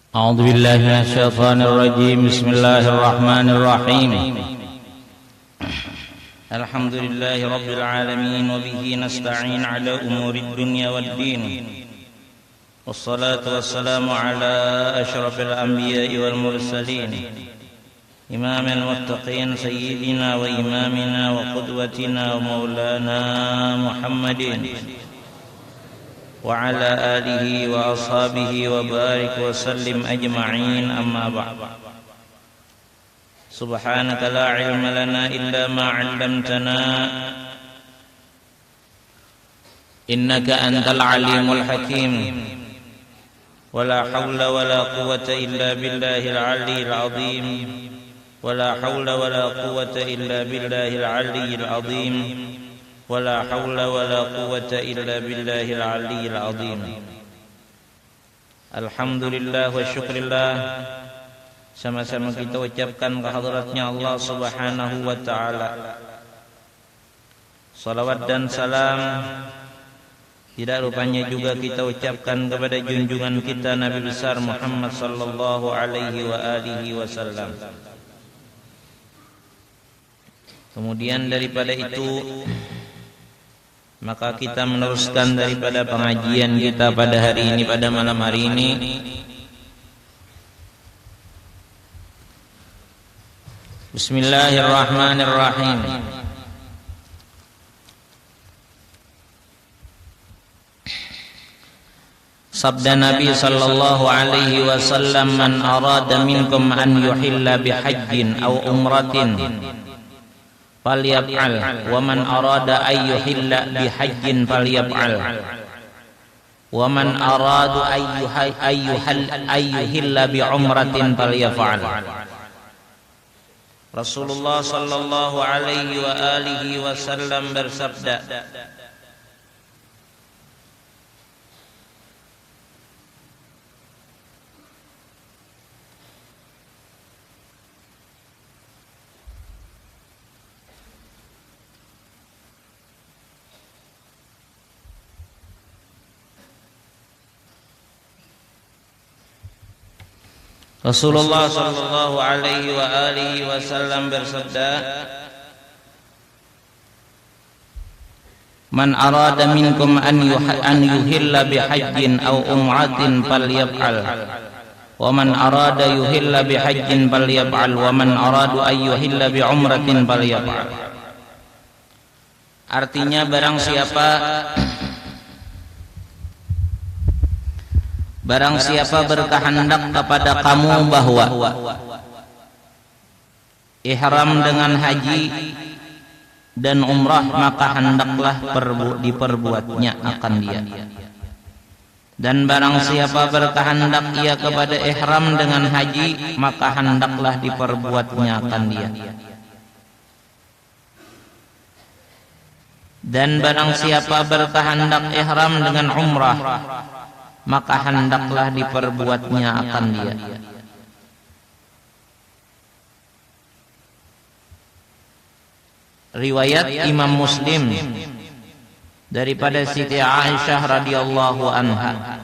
أعوذ بالله من الشيطان الرجيم. بسم الله الرحمن الرحيم. الحمد لله رب العالمين، وبه نستعين على أمور الدنيا والدين، والصلاة والسلام على أشرف الأنبياء والمرسلين، إمام المتقين سيدنا وإمامنا وقدوتنا ومولانا محمد وعلى آله وأصحابه وبارك وسلم أجمعين. أما بعد، سبحانك لا علم لنا إلا ما علمتنا إنك أنت العليم الحكيم. ولا حول ولا قوة إلا بالله العلي العظيم. ولا حول ولا قوة إلا بالله العلي العظيم. ولا حول ولا قوة إلا بالله العلي العظيم. Alhamdulillah wa syukrillah. Sama-sama kita ucapkan kehadratnya Allah Subhanahu wa ta'ala salawat dan salam. Tidak rupanya juga kita ucapkan kepada junjungan kita Nabi besar Muhammad sallallahu alaihi wa alihi wasallam. Kemudian daripada itu, maka kita meneruskan daripada pengajian kita pada hari ini, pada malam hari ini. Bismillahirrahmanirrahim. Sabda Nabi sallallahu alaihi wasallam, man arada minkum an yuhilla bihajjin aw umratin falyaf'al, wa man arada ay yuhilla bihajjin falyaf'al, wa man arada ay yuhilla bi umratin falyaf'al. Rasulullah sallallahu alaihi wa alihi wasallam bersabda, Rasulullah sallallahu alaihi wa alihi wasallam bersabda, man arada minkum an yuhilla bihajjin aw umratin falyaf'al, wa man arada yuhilla bihajjin falyaf'al, wa man arada ay yuhilla bi umratin falyaf'al. Artinya, barang siapa berkehendak kepada kamu bahwa ihram dengan haji dan umrah, maka hendaklah diperbuatnya akan dia. Dan barang siapa berkehendak ia kepada ihram dengan haji, maka hendaklah diperbuatnya akan dia. Dan barang siapa berkehendak ihram dengan umrah, maka hendaklah diperbuatnya akan dia. Riwayat Imam Muslim daripada Siti Aisyah radhiyallahu anha.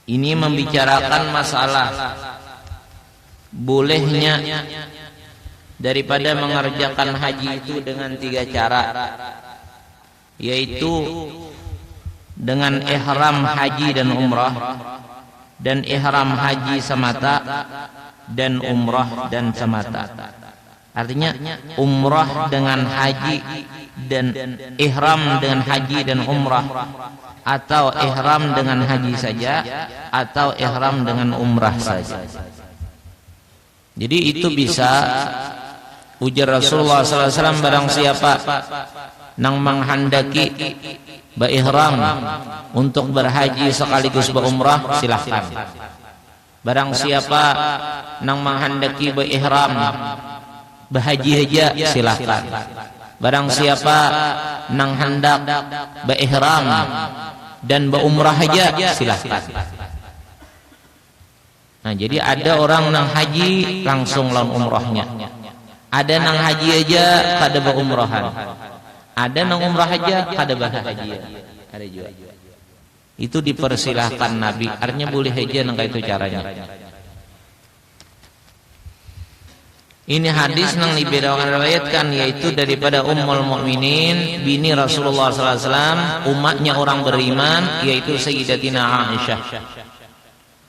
Ini membicarakan masalah bolehnya daripada mengerjakan haji itu dengan 3 cara, yaitu dengan ihram haji dan umrah, dan ihram haji semata, dan umrah dan semata. Artinya umrah dengan haji dan ihram dengan haji dan umrah, atau ihram dengan haji saja, atau ihram dengan umrah saja. Jadi itu bisa, ujar Rasulullah sallallahu alaihi wasallam, barang siapa nang menghendaki berihram untuk berhaji sekaligus berumrah, silahkan. Barang siapa nang menghendaki berihram berhaji saja, silahkan. Barang siapa nang hendak berihram dan berumrah saja, silahkan. Nah, jadi ada orang nang haji langsung lawan umrahnya, ada nang haji aja kada berumrahan, ada nang umrah aja kada berhaji, ada juga. Itu dipersilahkan Nabi. Artinya boleh aja nangka itu caranya. Ini hadis nang diriwayatkan yaitu daripada Ummul Mukminin bini Rasulullah SAW, umatnya orang beriman, yaitu Sayyidatina Aisyah.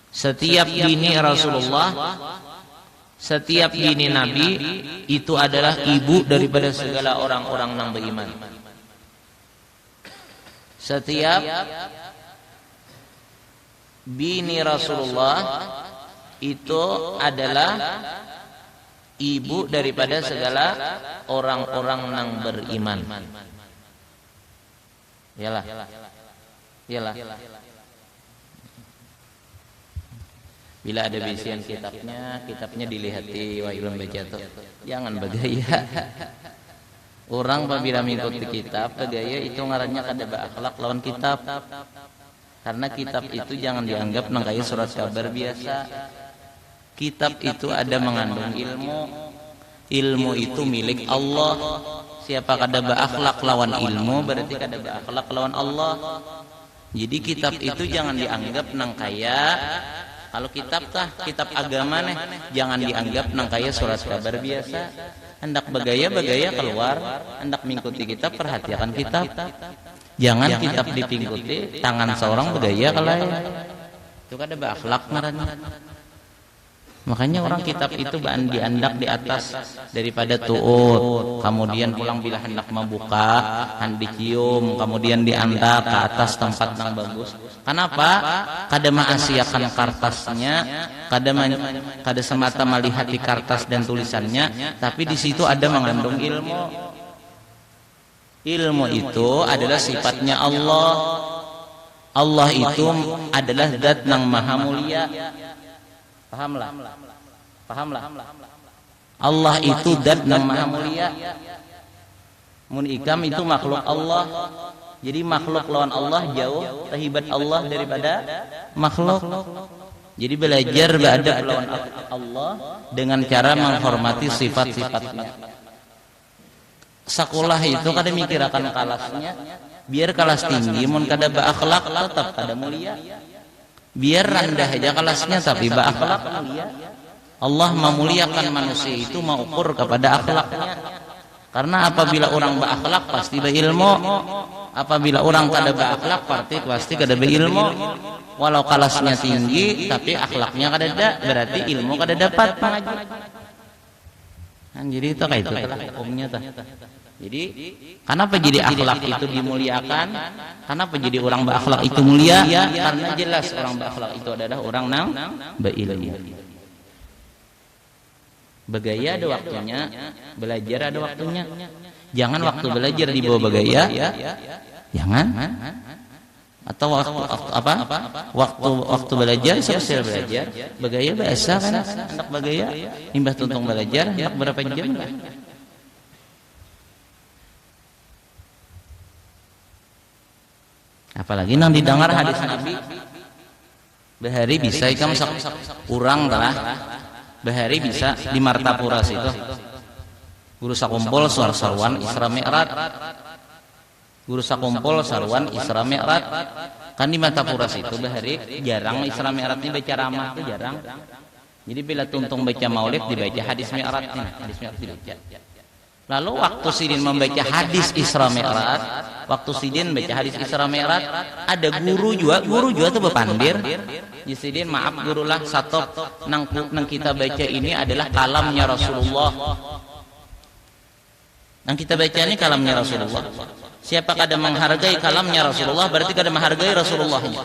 Setiap bini Rasulullah, setiap bini Nabi itu adalah ibu daripada segala orang-orang nang beriman. Setiap bini Rasulullah itu adalah ibu daripada segala orang-orang yang beriman. Yalah. Bila ada bisian kitabnya dilihati wa ilmu baca tuh. Jangan bagaya. Orang apabila mengikuti kitab, bagaya itu ngarannya kada berakhlak lawan kitab. Karena kitab itu jangan dianggap nangkai surat kabar biasa. Kitab itu ada mengandung ilmu. Ilmu itu milik Allah. Siapa kada berakhlak lawan ilmu berarti kada berakhlak lawan Allah. Jadi kitab itu jangan dianggap nangkaya. Kalau kitab kitab agama nih jangan dianggap nangkaya surat kabar biasa. Hendak bagaya keluar, hendak mengikuti kitab perhatikan kitab. Jangan kitab dipingkuti tangan seorang bagaya kalau itu kada berakhlak ngarannya. Makanya orang kitab itu diandak di atas daripada tuut, kemudian pulang bila hendak membuka, dicium, kemudian diandak ke atas tempat yang bagus. Kenapa? Kada maasiakan kertasnya, kada semata melihat di kertas dan tulisannya, tapi di situ ada mengandung ilmu. Ilmu itu adalah sifatnya Allah. Allah itu adalah zat yang maha mulia. Pahamlah. Allah itu zat yang maha mulia. Mun ikam itu makhluk Allah. Jadi makhluk lawan Allah jauh terhebat Allah daripada makhluk. Jadi belajar beradab lawan Allah dengan cara menghormati sifat-sifatnya. Sekolah itu kada mikirakan kelasnya, biar kelas tinggi mun kada berakhlak tetap kada mulia. Biar rendah aja kelasnya tapi berakhlak mulia. Allah memuliakan manusia itu mengukur kepada akhlaknya. Karena apabila orang berakhlak pasti berilmu. Apabila orang kada berakhlak pasti kada berilmu. Walau kelasnya tinggi tapi akhlaknya kada ada, berarti ilmu kada dapat mengaji. Jadi itu kayak itu hukumnya tuh. Jadi kenapa jadi akhlak itu dimuliakan? Kenapa jadi orang berakhlak itu mulia? Karena jelas orang berakhlak itu adalah orang nang berilmu. Begaya ada waktunya, belajar ada waktunya. Jangan waktu belajar dibawa begaya, jangan. Atau waktu belajar selesai belajar, begaya biasa kan? Anak begaya, imbah tuntung belajar, anak berapa jam lah? Apalagi nang didengar hadis Nabi bahari bisa ikam kurang lah bahari bisa di Martapura situ guru sakumpul sarwan Isra Mi'raj, guru sakumpul sarwan Isra Mi'raj kan di Martapura situ bahari jarang Isra Mi'raj ini baca ramah itu jarang. Jadi bila tuntung baca maulid dibaca hadis Mi'raj ini, hadis Mi'raj dibaca. Lalu waktu sidin membaca hadis Isra Mi'raj, waktu sidin baca hadis Isra Mi'raj, ada guru juga tuh bepandir. Jadi sidin maaf gurulah satu nang kita baca ini adalah kalamnya Rasulullah. Nang kita baca ini kalamnya Rasulullah. Siapa kada menghargai kalamnya Rasulullah berarti kada menghargai Rasulullahnya.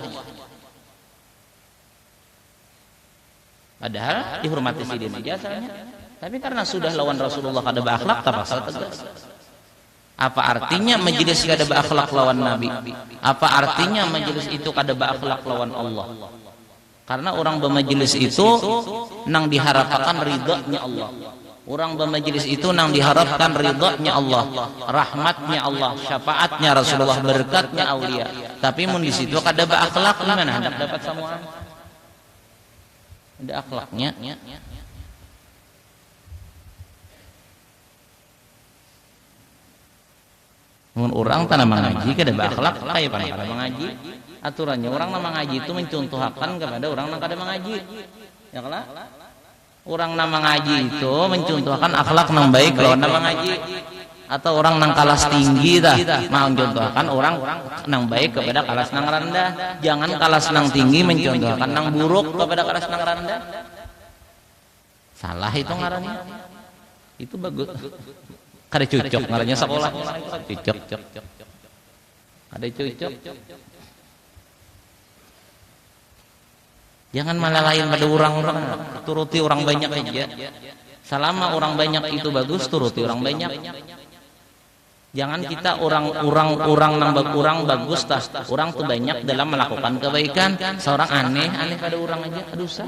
Padahal dihormati sidin aja asalnya. Tapi karena sudah lawan Rasulullah kada berakhlak terpaksa tegas. Apa artinya majelis kada berakhlak lawan Nabi? Apa artinya majelis itu kada berakhlak lawan Allah? Karena orang bermajelis itu nang diharapkan ridhonya Allah. Orang bermajelis itu nang diharapkan ridhonya Allah, rahmatnya Allah, syafaatnya Rasulullah, berkatnya aulia. Tapi mun di situ kada berakhlak gimana hendak dapat semua? Ada akhlaknya. Mun orang tanah mengaji kada berakhlak kayak pada kada mengaji. Aturannya orang nama ngaji itu mencontohkan kepada orang yang kada mengaji. Ya kalah? Orang nama ngaji itu mencontohkan akhlak yang baik lawan nama ngaji. Atau orang nang kalas tinggi dah mencontohkan orang nang baik kepada kalas nang rendah. Jangan kalas nang tinggi mencontohkan nang buruk kepada kalas nang rendah. Salah itu ngarannya. Itu bagus. Kada cocok ngarannya sekolah. Cocok. Kada cocok. Jangan malah lain pada orang-orang, turuti orang banyak aja. Selama orang banyak itu bagus, turuti orang banyak. Jangan kita orang nambah kurang bagus tas. Orang tuh banyak dalam melakukan kebaikan. Seorang aneh pada orang aja, aduh sah.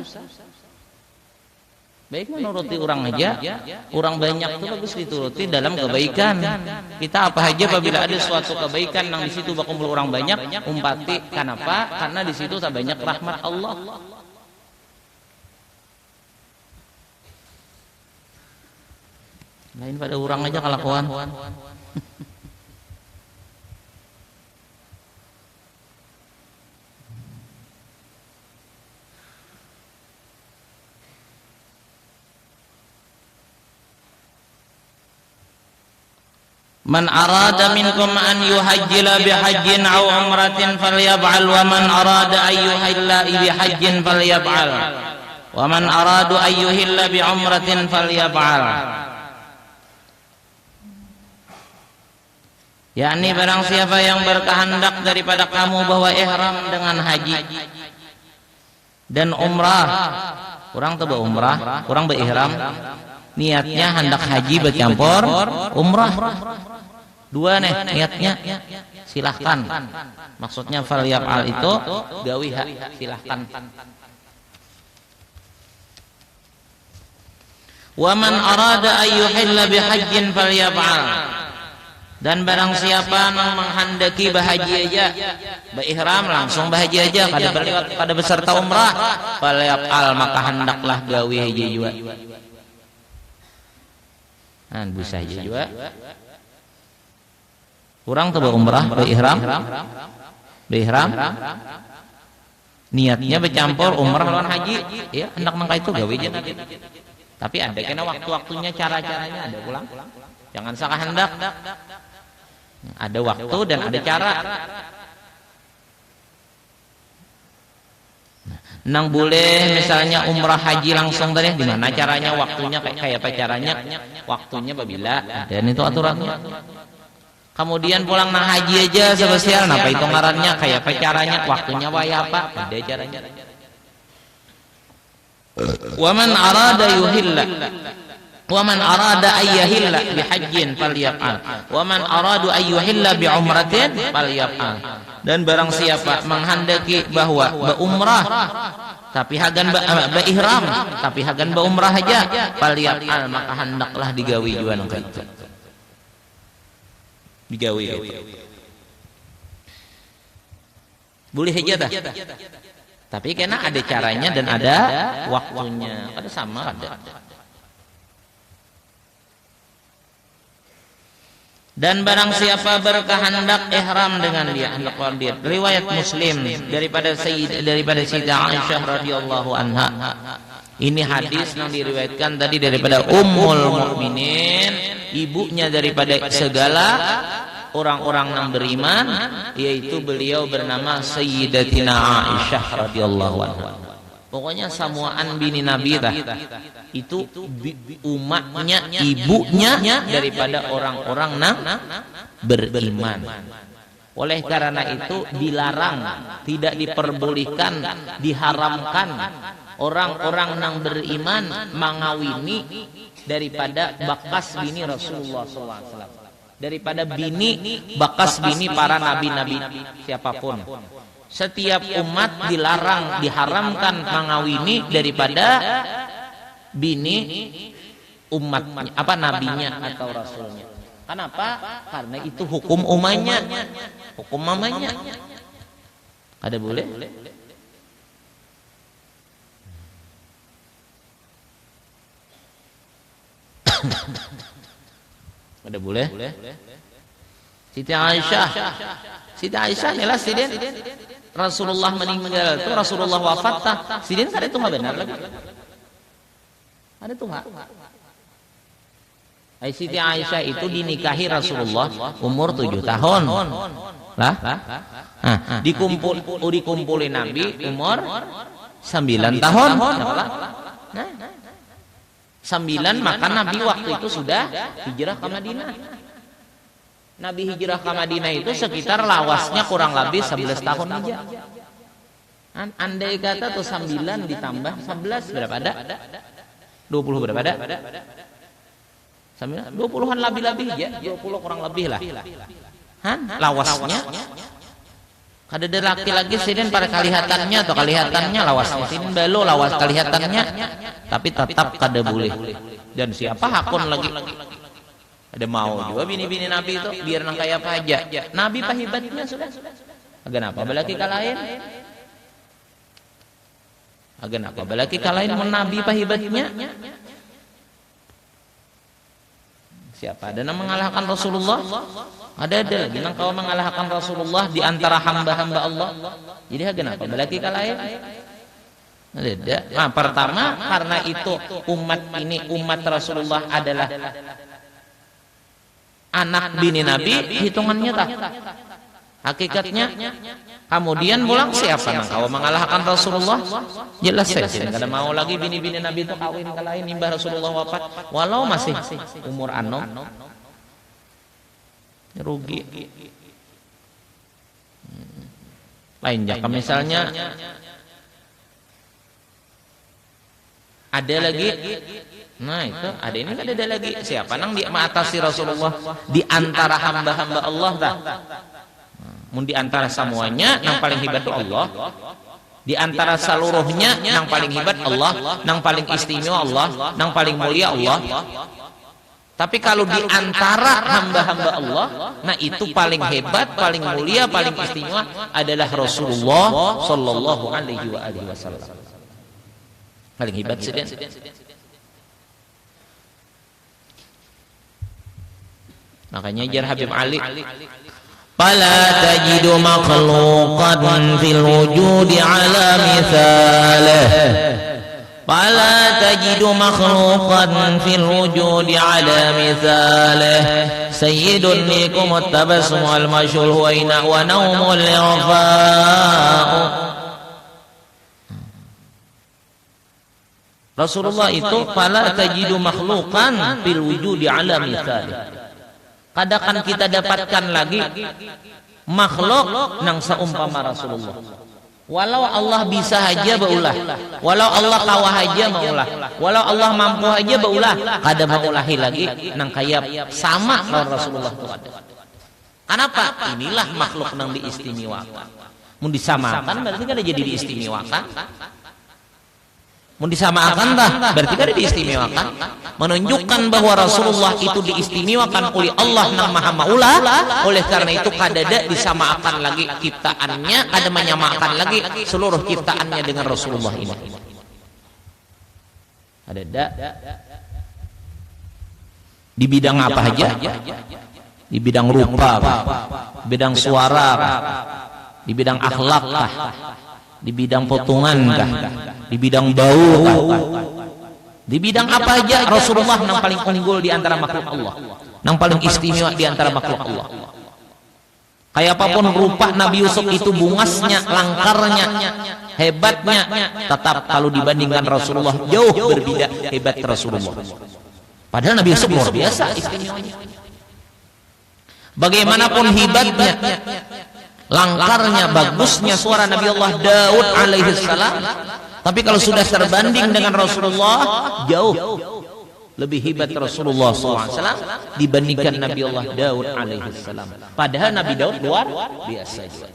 Baik menuruti orang aja, orang banyak itu bagus dituruti dalam kebaikan. Kita apa aja apabila ada suatu kebaikan yang di situ berkumpul orang banyak, umpati. Kenapa? Karena di situ tak banyak rahmat Allah. Lain pada orang aja kelakuan. Man arada minkum an yuhajjila bihajjin aw umratin falyaf'al wa man arada an yuhilla bihajjin falyaf'al wa man arada an yuhilla bi umratin falyaf'al. Yakni barang siapa yang berkehendak daripada kamu bahwa ihram dengan haji dan umrah. Orang tuh berumrah, orang berihram. Niatnya hendak haji bercampur umrah. Dua nih niatnya, silahkan. Maksudnya falyaf'al itu gawiha, silahkan. Wa man arada an yuhilla bihajjin falyaf'al. Dan barang siapa yang menghendaki bahagia aja, berihram langsung bahagia aja, kada berlewat pada beserta umrah, falyaf'al maka hendaklah gawi haji juga. Bisa aja juga. Orang tuh berumrah, berihram, niatnya bercampur umrah lawan haji, ya hendak mangka itu gawe aja. Tapi ada kena waktu-waktunya, cara-caranya ada ulang. Jangan salah hendak. Ada waktu dan ada cara. Nang boleh misalnya umrah haji langsung tadi, di mana caranya, waktunya kayak apa caranya? Waktunya apabila dan itu aturannya. Kemudian pulang nang haji aja spesial, apa itu ngarannya, kayak apa caranya, waktunya waya apa, ada caranya. Wa man arada yuhilla wa man arada ayyahilla bihajjin falyaf'al wa man aradu ayyuhilla bi umratin falyaf'al. Dan barang siapa menghendaki bahwa berumrah tapi hagan berihram tapi hagan berumrah aja, falyaf'al maka hendaklah digawi juga nang kitu. Digawi itu. Boleh aja dah. Tapi kena ada caranya dan ada waktunya. Ada sama ada. Dan barang siapa berkehendak ihram dengan dia, hendak dia. Riwayat Muslim daripada Sayyidah Aisyah radhiyallahu anha. Ini hadis yang diriwayatkan tadi daripada Ummul Mukminin, ibunya daripada segala orang-orang yang beriman, yaitu beliau bernama Sayyidatina Aisyah radhiyallahu anha. Pokoknya samuan bini Nabi dah. Itu umatnya, ibunya daripada orang-orang yang beriman. Oleh karena itu dilarang, tidak diperbolehkan, diharamkan orang-orang yang beriman mengawini daripada bakas bini Rasulullah SAW. Daripada bini, bakas bini para nabi-nabi siapapun. Setiap umat dilarang, diharamkan mengawini daripada bini umatnya, apa nabinya atau rasulnya. Kenapa? Karena itu hukum umanya, hukum mamanya. Ada boleh? Ada boleh? Siti Aisyah. Siti Aisyah inilah sidin Rasulullah meninggal itu, Rasulullah wafat tah. Sidin kada itu benar lagi. Ada tuh hak. Siti Aisyah itu dinikahi Rasulullah umur 7 tahun. Lah? Nah, dikumpulin Nabi umur 9 tahun. Nah, 9 maka Nabi waktu itu sudah hijrah ke Madinah. Nabi hijrah ke Madinah itu sekitar lawasnya kurang lebih 11 tahun aja. Andai kata tuh 9 ditambah 11 berapa ada? 20 berapa ada? 20-an lebih ya, 20 kurang lebih lah. Lawasnya kada ada laki-lagi sidin pada kelihatannya atau kelihatannya lawasnya sidin belo lawas kelihatannya, tapi tetap kada boleh. Dan siapa hakun lagi? Ada mau juga bini-bini Nabi itu biar nang kayak apa aja. Nabi pahibatnya sudah. Agan apa balaki kalain? Agan apa balaki kalain mun Nabi pahibatnya? Siapa ada yang mengalahkan Rasulullah? Ada lagi nang kau mengalahkan Rasulullah di antara hamba-hamba Allah. Jadi agan apa balaki kalain? Ada. Nah, pertama karena itu umat Rasulullah adalah anak bini Nabi, hitungannya tak hakikatnya. Kemudian pulang siapa nang kau mengalahkan Rasulullah? Jelas saja kada mau lagi bini-bini Nabi itu kawin ke lain imbah Rasulullah wafat walau masih umur anom. Rugi. Lain jaka misalnya ada lagi. Nah itu ada ini kan ada lagi siapa nang dia mengatasi Rasulullah di antara hamba-hamba Allah dah. Mun di antara semuanya nang paling hebat itu Allah. Di antara seluruhnya nang paling hebat Allah, nang paling istimewa Allah, nang paling mulia Allah. Tapi kalau di antara hamba-hamba Allah, nah itu paling hebat, paling mulia, paling istimewa adalah Rasulullah sallallahu alaihi wasallam. Paling hebat sedang. Makanya jar Habib Ali, "Fala tajidu makhluqan fil wujudi ala mithalih." Fala tajidu makhluqan fil wujudi ala mithalih. Sayyidun likum at-tabassum wal mashhur wa ina wa naumul irfa'u. Rasulullah itu fala tajidu makhluqan fil wujudi ala mithalih. Kadakan kita dapatkan lagi makhluk nang seumpama Rasulullah. Walau Allah bisa aja baulah, walau Allah kawah aja maulah, walau Allah mampu aja baulah, kada maulahi lagi nang kaya sama lawan Rasulullah itu ada. Kenapa? Inilah makhluk nang diistimewakan. Mun disamakan berarti kada jadi diistimewakan. Mun disamakan dah berarti kada diistimewakan. Menunjukkan bahwa Rasulullah itu diistimewakan oleh Allah nang Maha Maulah. Oleh karena itu kadada disamakan lagi ciptaannya, kada menyamakan lagi seluruh ciptaannya dengan Rasulullah ini. Ada di bidang apa aja? Di bidang rupa, di bidang suara, di bidang akhlak, di bidang potongan, di bidang bau, di bidang apa aja Rasulullah yang paling unggul di antara makhluk Allah, yang paling istimewa di antara makhluk Allah. Kayak apapun rupa Nabi Yusuf itu, bungasnya, langkarnya, hebatnya, tetap kalau dibandingkan Rasulullah jauh berbeda hebat Rasulullah. Padahal Nabi Yusuf luar biasa istimewanya. Bagaimanapun hebatnya, langkarnya, bagusnya suara Nabi Allah Daud alaihissalam, tapi kalau sudah terbanding dengan Rasulullah, jauh lebih hebat Rasulullah SAW dibandingkan Nabi Allah Daud alaihissalam. Padahal Nabi Daud luar biasa juga.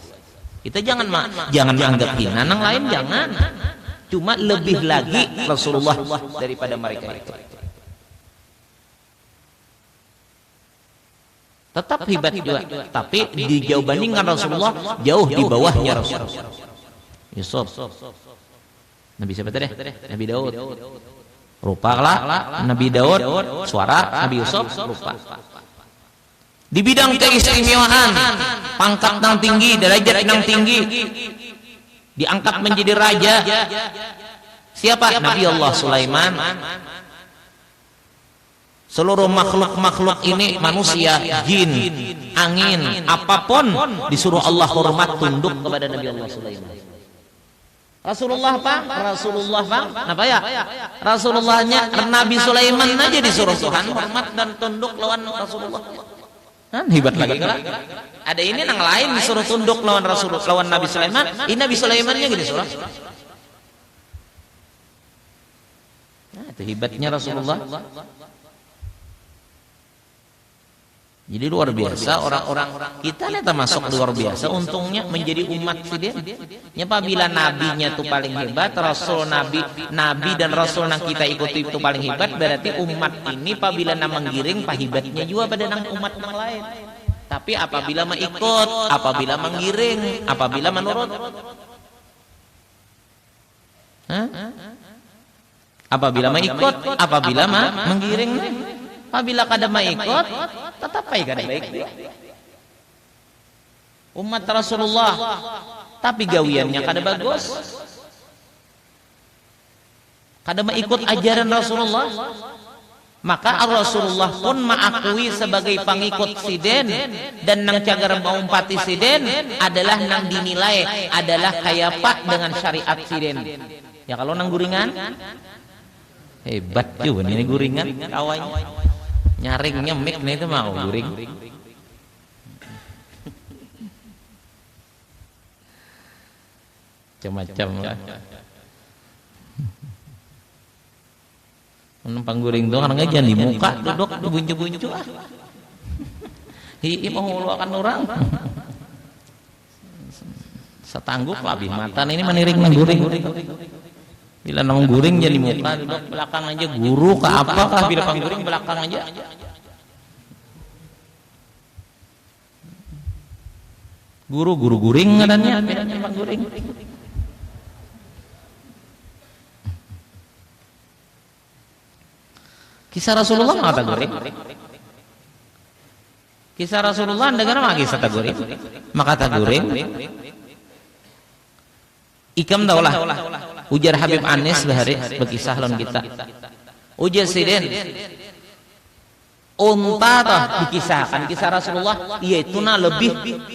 Kita jangan menganggap hina nang lain, jangan. Cuma lebih lagi Rasulullah daripada mereka itu. Tetap hebat juga, tapi dijauh bandingkan Rasulullah jauh di bawahnya Rasulullah. Yusuf. Nabi siapa tadi? Nabi Daud. Rupa lah Nabi Daud, suara Nabi Yusuf rupa. Di bidang keistimewaan, pangkat yang tinggi, derajat yang tinggi, diangkat menjadi raja. Siapa? Nabi Allah Sulaiman. Seluruh makhluk-makhluk ini, manusia, jin, angin, apapun, disuruh Allah hormat tunduk kepada Nabi Allah Sulaiman. Rasulullah Pak, kenapa ya? Rasulullahnya Nabi Sulaiman aja disuruh Tuhan hormat dan tunduk lawan Rasulullah. Hebat lagi kan? Ada ini yang lain disuruh tunduk lawan Rasulullah, lawan Nabi Sulaiman. Ini Nabi Sulaimannya gitu disuruh. Nah, itu hebatnya Rasulullah. Jadi luar biasa orang-orang kita lihat termasuk luar biasa. Untungnya menjadi umat sih dia. Apabila nabinya itu paling hebat, rasul nabi dan rasul yang kita ikuti itu paling hebat, berarti umat ini apabila menggiring pahibatnya juga pada nang umat yang lain. Tapi apabila mengikut, apabila menggiring, apabila menurut, apabila mengikut, apabila menggiring. Apabila kada mengikut, tetap baik kada baik. Umat Rasulullah, tapi gawiannya kada bagus. Kada mengikut ajaran Rasulullah. Maka Rasulullah pun mengakui sebagai pengikut siden, dan nang cagar mengumpati siden adalah nang dinilai adalah kayak pak dengan syariat siden. Ya kalau nang guringan, hebat juga ini guringan kawannya. Nyaringnya mic nih itu mau guring. Macam-macam lah. Menumpang guring tuh karena jangan di muka, duduk buncu-buncu ah. Hi mau ngeluarkan orang. Setangguk labih mata ini meniring nang guring. Bila nang guring jadi muka, duduk belakang aja, guru ke apakah bila pangguring belakang aja. Guru guring adanya pangguring. Kisah Rasulullah mengata guring. Kisah Rasulullah negara mah kisah guring. Maka guring. Ikam daulah. Ujar Habib Anis bahari berkisah lawan kita. Ujar siden unta toh dikisahkan kisah Rasulullah, yaitu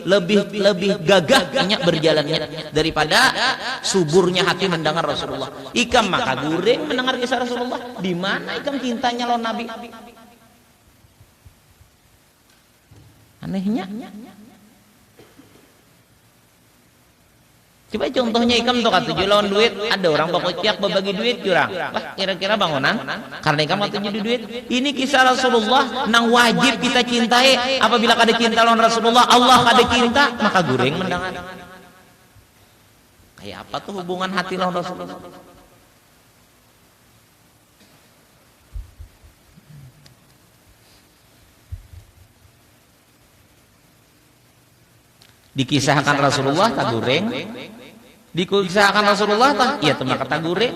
lebih gagahnya berjalannya daripada suburnya hati mendengar Rasulullah. Ikam maka guring mendengar kisah Rasulullah. Di mana ikam cintanya lawan Nabi? Anehnya. Coba contohnya ikam tuh kata lawan duit, ada orang bawa tiap berbagi duit jurang. Wah, kira-kira bangunan karena ikam kata duit. Ini kisah Rasulullah nang wajib kita cintai. Apabila kada cinta lawan Rasulullah, Allah kada cinta, maka guring mendengar. Kayak apa tuh hubungan hati lawan Rasulullah? Dikisahkan Rasulullah tak guring. Dikisahkan Rasulullah tah iya tuh maka guring.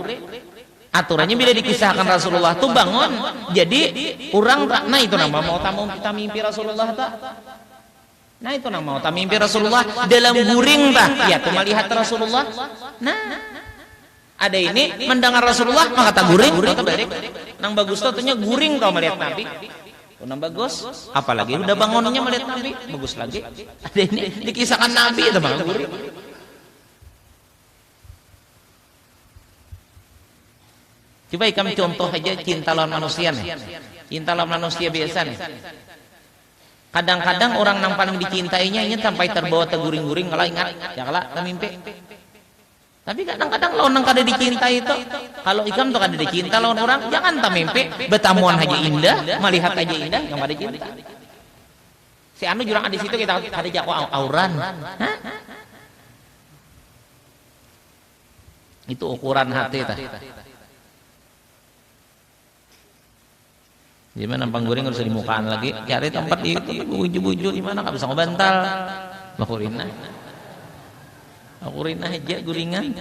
Aturannya bila dikisahkan Rasulullah tuh bangun. Jadi orang nah itu nama mau tamu kita mimpi Rasulullah tah. Nah itu nama mau tamu mimpi Rasulullah dalam guring tah. Iya tuh melihat Rasulullah. Nah ada ini mendengar Rasulullah maka guring. Nang bagus tuh tuhnya guring kau melihat Nabi. Nang bagus, apalagi udah bangunnya melihat Nabi, bagus lagi. Ada ini dikisahkan Nabi itu maka guring. Coba kami contoh aja cinta lawan manusia nih. Cinta lawan manusia biasa nih. Kadang-kadang orang yang paling dicintainya ini sampai terbawa teguring-guring kalau ingat, ya kalah mimpi. Tapi kadang-kadang lawan yang kada dicintai itu, kalau ikam tuh kada dicinta lawan orang, jangan tak mimpi. Betamuan aja indah, melihat aja indah, yang kada cinta. Si anu jurang di situ kita kada jako auran. Hah? Itu ukuran hati tah. Gimana pangguring harus di mukaan lagi, cari tempat itu buju-buju di mana nggak bisa ngebantal, bakurina aja guringan.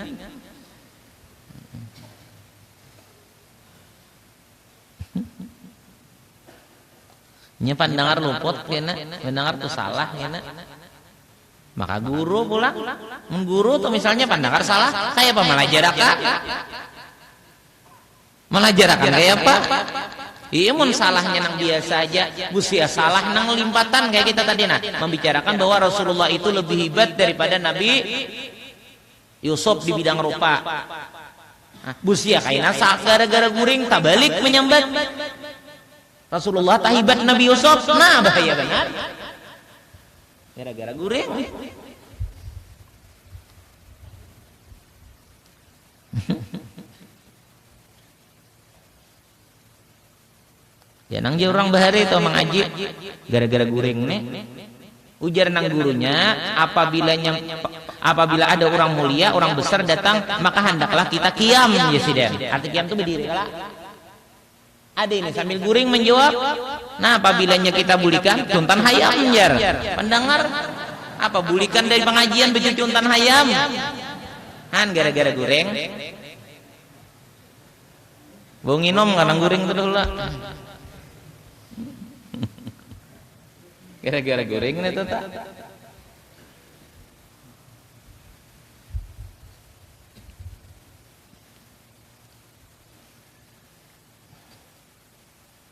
nya pandangar luput kena pandangar tuh salah kena maka guru pulang mengguru tuh misalnya pandangar salah saya apa malah jarakan kayak apa iya mun salahnya nang biasa aja busia salah nang limpatan kayak kita tadi membicarakan bahwa Rasulullah itu lebih hebat daripada Nabi Yusuf di bidang rupa busia kaina gara-gara guring tabalik menyambat Rasulullah tahibat Nabi Yusuf bahaya benar gara-gara guring ya nang je orang bahari itu mengaji gara-gara guring nih ujar nang gurunya apabila ada orang mulia orang besar datang maka hendaklah kita qiyam ya sidem arti qiyam itu berdiri lah ada ini sambil guring menjawab apabila kita bulikan tuntan hayam jar pendengar apa bulikan dari pengajian baju tuntan hayam gara-gara guring bunginom karena guring terus lah gara-gara guring itu tak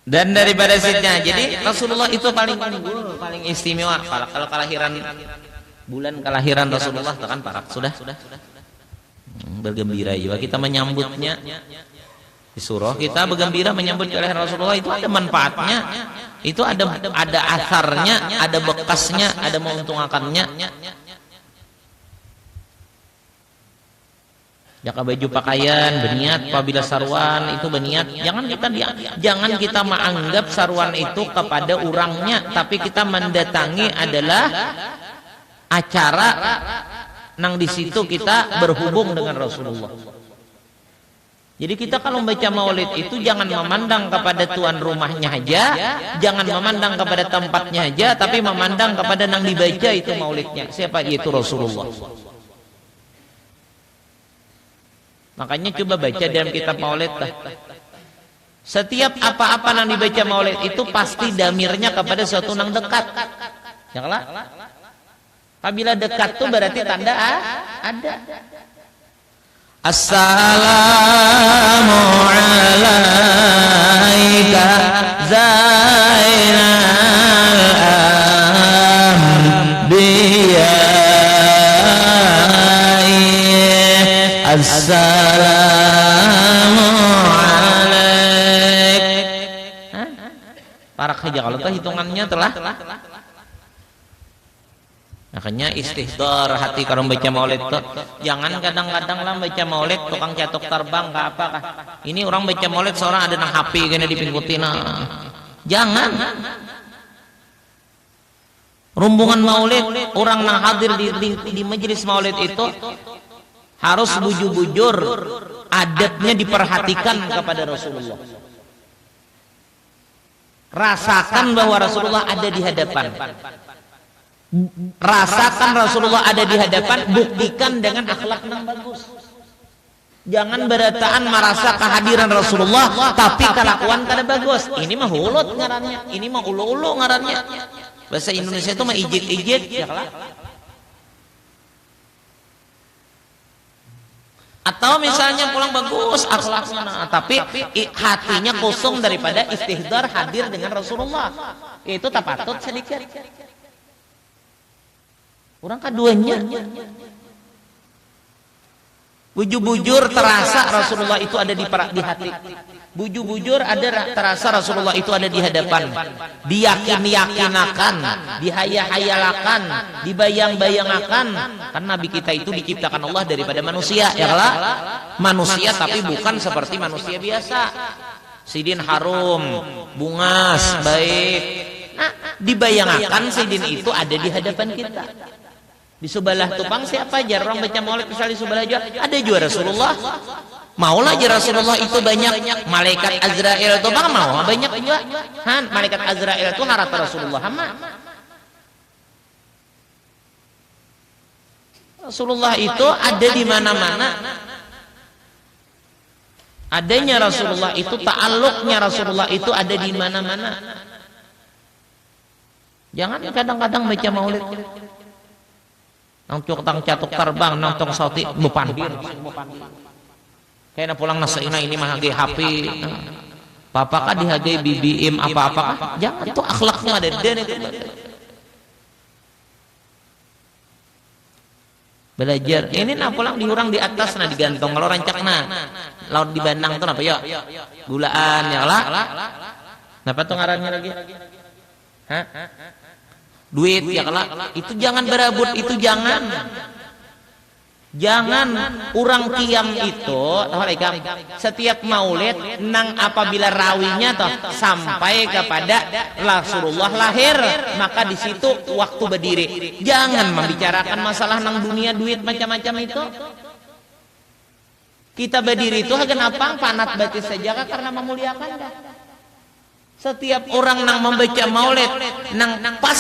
dan daripada sidnya jadi Rasulullah itu paling unggul paling istimewa kalau kelahiran bulan kelahiran Rasulullah itu kan parak sudah bergembira juga kita menyambutnya di surah kita bergembira menyambut kelahiran Rasulullah itu ada manfaatnya itu ada asarnya ada bekasnya ada menguntungkannya jaka baju pakaian berniat apabila sarwan itu berniat jangan kita menganggap sarwan itu kepada orangnya tapi kita mendatangi adalah acara nang di situ kita berhubung dengan Rasulullah. Jadi kita kalau membaca maulid itu jangan memandang kepada tuan rumahnya aja, jangan memandang kepada tempatnya aja, tapi memandang kepada nang dibaca itu maulidnya. Siapa? Yaitu Rasulullah. Makanya coba baca dalam kitab maulid lah. Setiap apa-apa yang dibaca maulid itu pasti damirnya kepada suatu nang dekat. Ya lah. Apabila dekat tuh berarti tanda ada. Assalamu alaika zainal anbiya. Assalamu alaik. Parak saja kalau tuh hitungannya telah. Makanya istihdar hati kalau baca maulid tuh jangan kadang-kadang lah baca maulid tukang catok terbang ke apa kah. Ini orang baca maulid seorang ada nang HP gini dipingkutin. Jangan. Rombongan maulid orang nang hadir di majelis maulid itu harus bujur-bujur adabnya diperhatikan kepada Rasulullah. Rasakan bahwa Rasulullah ada di hadapan. Rasakan Rasulullah ada di hadapan, buktikan dengan akhlak yang bagus. Jangan berataan merasa kehadiran Rasulullah tapi kelakuan kada bagus. Ini mah hulut ngarannya, ini mah ulu-ulu ngarannya. Bahasa Indonesia itu mah ijit-ijit ya lah. Atau misalnya pulang bagus akhlaknya, tapi hatinya kosong daripada istihdar hadir dengan Rasulullah. Itu tak patut sedikit. Orang keduanya bujur-bujur terasa Rasulullah itu ada di hati. Bujur-bujur ada terasa Rasulullah itu ada di hadapan. Diyakin-yakinakan, dihayal-hayalakan, dibayang-bayangakan. Karena Nabi kita itu diciptakan Allah daripada manusia, ya lah. Manusia tapi bukan seperti manusia biasa. Sidin harum, bungas, baik. Nah, dibayangkan sidin itu ada di hadapan kita. Di sebelah tupang siapa aja orang baca maulid misalnya di sebelah juga ada juga Rasulullah. Maulah aja Rasulullah itu banyak. Malaikat Azrail itu mau banyak juga. Malaikat Azrail itu harap Rasulullah Rasulullah itu ada di mana-mana. Adanya Rasulullah itu ta'alluqnya Rasulullah itu ada di mana-mana. Jangan kadang-kadang baca maulid. Nang tang catuk terbang, nang tong sauti mupandir. Kayaknya pulang nasaina ini mah hage HP. Papa kah dihage BBM apa-apa. Jangan tuh akhlaknya ada den itu. Belajar ini nah pulang diurang di atas nah digantong kalau rancakna laut di bandang tuh apa ya gulaan ya lah apa tuh ngarannya lagi hah duit ya lah itu jangan berebut itu jangan urang kiam itu setiap maulid nang apabila rawinya toh sampai kepada Rasulullah lahir maka di situ waktu berdiri jangan membicarakan masalah nang dunia duit macam-macam itu kita berdiri itu kenapa panat batis saja karena memuliakan dah. Setiap orang nang membaca maulid nang pas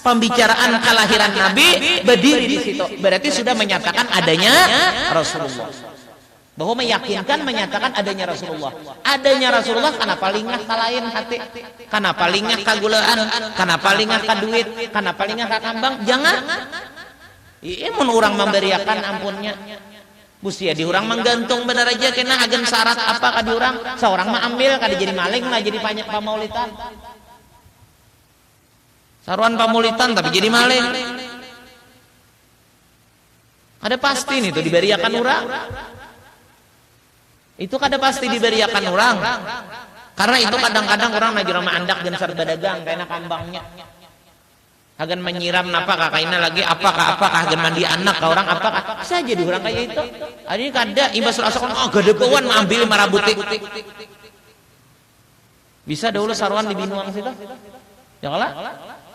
pembicaraan kelahiran Nabi berdiri di situ berarti sudah menyatakan adanya Rasulullah bahwa meyakinkan menyatakan adanya Rasulullah karena palingah kalain hati karena palingah kagulaan karena palingah kaduit karena palingah kakambang jangan mun orang memberiakan ampunnya Busia diurang menggantung benar aja kena agen syarat apa ka diurang seorang mah ambil kada jadi maling lah jadi banyak pamaulitan saruan pamaulitan tapi jadi maling ada pasti nih tuh diberiakan urang itu kada pasti diberiakan urang karena itu kadang-kadang orang najurama andak dan sarda dagang kayaknya kambangnya agan menyiram napa kakaina lagi apakah agan mandi anak ka orang apakah saja di orang kayak itu ini kada imbas rasakan gede kawan ambil marabutik bisa dahulu saruan di binuang situ ya kalah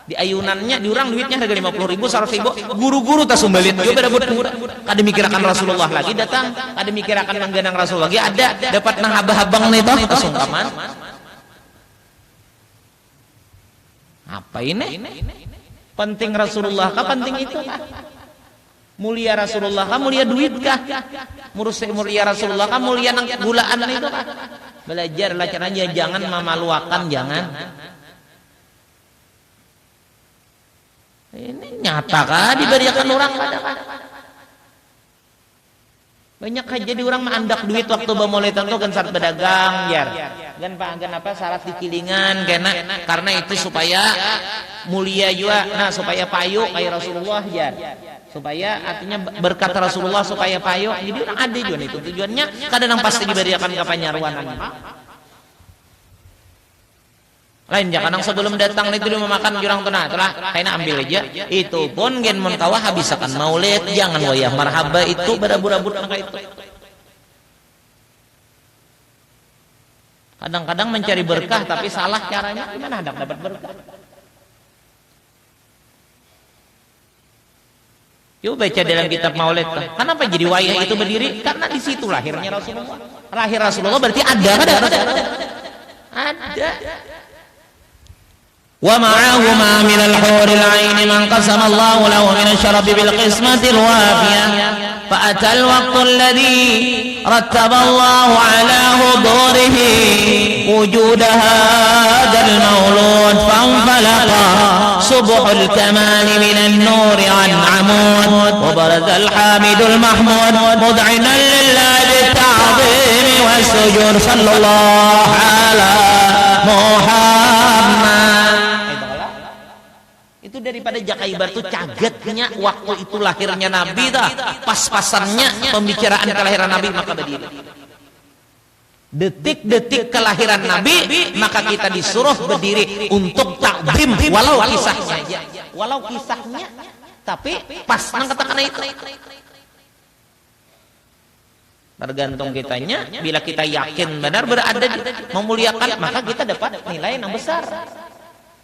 di ayunannya diurang duitnya harga 50.000 100.000 guru-guru tak sumbalin yo berebut kada mikirakan Rasulullah lagi datang kada mikirakan mangganang Rasul lagi ada dapat nang habang-habang nih toh kesungkaman apa ini penting Rasulullah kah penting itu kah mulia Rasulullah kah mulia duit kah mulia Rasulullah kah mulia nang gulaan itu kah belajarlah caranya jangan memaluakan jangan ini nyata kah diberikan orang kah banyak aja di orang mandak duit waktu bamaulitan tuh kan saat berdagang jar gan apa syarat dikilingan karena itu supaya mulia juga nah supaya payu kayak Rasulullah jar supaya artinya berkat Rasulullah supaya payu jadi orang ada juga itu tujuannya kadang pasti diberikan ke panyaruanannya lain jangan sebelum datang itu dia memakan jurang tunah telah kayaknya ambil aja itu pun gen mun kawah habisakan maulid jangan wayah marhaba itu berabur-abur angka itu kadang-kadang mencari berkah tapi salah caranya gimana hendak dapat berkah yuk baca dalam kitab maulid kenapa jadi wayah itu berdiri karena di situ lahirnya Rasulullah lahir Rasulullah berarti ada ومعهما من الحور العين من قسم الله له من الشرف بالقسمة الوافية فأتى الوقت الذي رتب الله على حضوره وجود هذا المولود فانفلق صبح الكمال من النور عن عمود وبرز الحامد المحمود مذعنا لله بالتعظيم والسجود صلى الله على محمد itu daripada Jakaibar tuh cagetnya waktu itu lahirnya Nabi dah pas-pasannya pembicaraan kelahiran Nabi maka berdiri detik-detik kelahiran Nabi maka kita disuruh berdiri untuk takdim walau kisahnya tapi pas nang katakan itu tergantung kitanya bila kita yakin benar berada memuliakan maka kita dapat nilai yang besar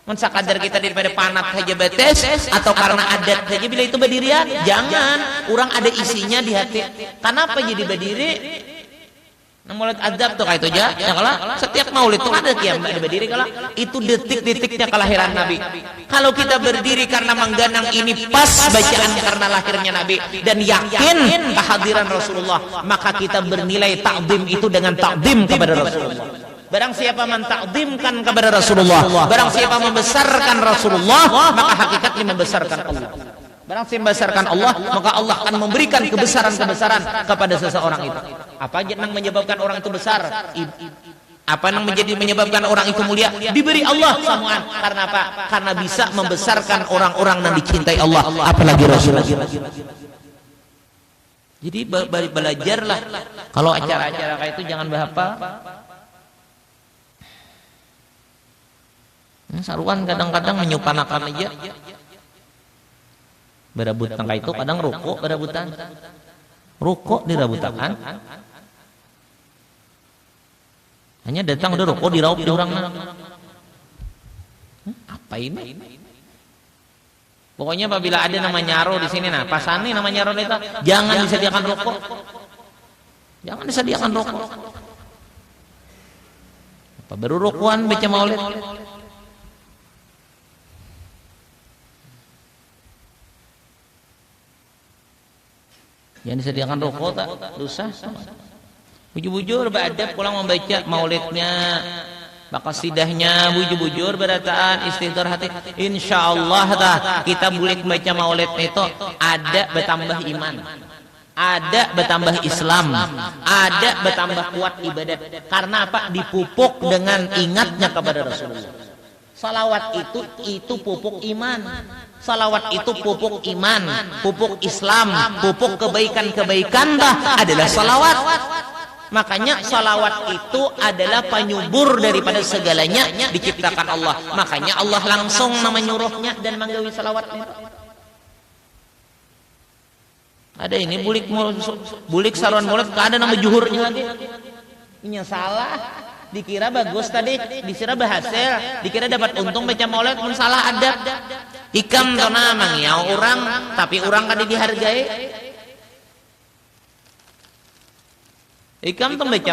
mensakadar kita daripada panat saja betes atau karena adat saja bila itu berdirian jangan orang ada isinya di hati kenapa jadi berdiri maulid adab tuh kayak itu aja ya kalau setiap maulid itu ada kiam ada berdiri kalau itu detik-detiknya kelahiran Nabi kalau kita berdiri karena mengganang ini pas bacaan karena lahirnya Nabi dan yakin kehadiran Rasulullah maka kita bernilai takdim itu dengan takdim kepada Rasulullah Barang siapa menta'zimkan kepada Rasulullah, barang siapa membesarkan Rasulullah, maka hakikatnya membesarkan Allah. Barang siapa membesarkan Allah, maka Allah akan memberikan kebesaran-kebesaran kepada seseorang itu. Apa aja yang menyebabkan orang itu besar? Apa yang menyebabkan orang itu mulia? Diberi Allah samuan. Karena apa? Karena bisa membesarkan orang-orang yang dicintai Allah, apalagi Rasulullah. Jadi belajarlah. Kalau acara-acara kayak itu jangan bahapa. Saruan kadang-kadang menyupanakan aja. Berebut tangka itu kadang rukuk berebutan. Rukuk dirabutakan. Hanya datang udah rukuk diraup di orang. Apa ini? Pokoknya apabila ada nama nyaro di sini, nah pasani nama nyaro itu jangan disediakan rokok. Jangan disediakan rokok. Apa baru rokokan baca maulid? Jangan disediakan rokok tak dosa. Bujur-bujur beradab pulang membaca maulidnya. Maqasidahnya bujur-bujur berataan istighfar hati. Insyaallah kita boleh baca maulid itu ada bertambah iman, ada bertambah Islam, ada bertambah kuat ibadah. Karena apa? Dipupuk dengan ingatnya kepada Rasulullah. Salawat itu pupuk iman. Salawat itu pupuk iman, pupuk Islam, pupuk kebaikan-kebaikan adalah salawat. Makanya salawat itu adalah penyubur daripada segalanya diciptakan Allah. Makanya Allah langsung menyuruhnya dan menggawi salawatnya. Ada ini bulik saluran mulut, ada nama juhurnya lagi. Ini salah. Dikira bagus tadi, dikira berhasil, dikira dapat untung baca maulid, pun salah adab. Hikam tona mangiau orang, tapi orang kada dihargai. Ikam tuh baca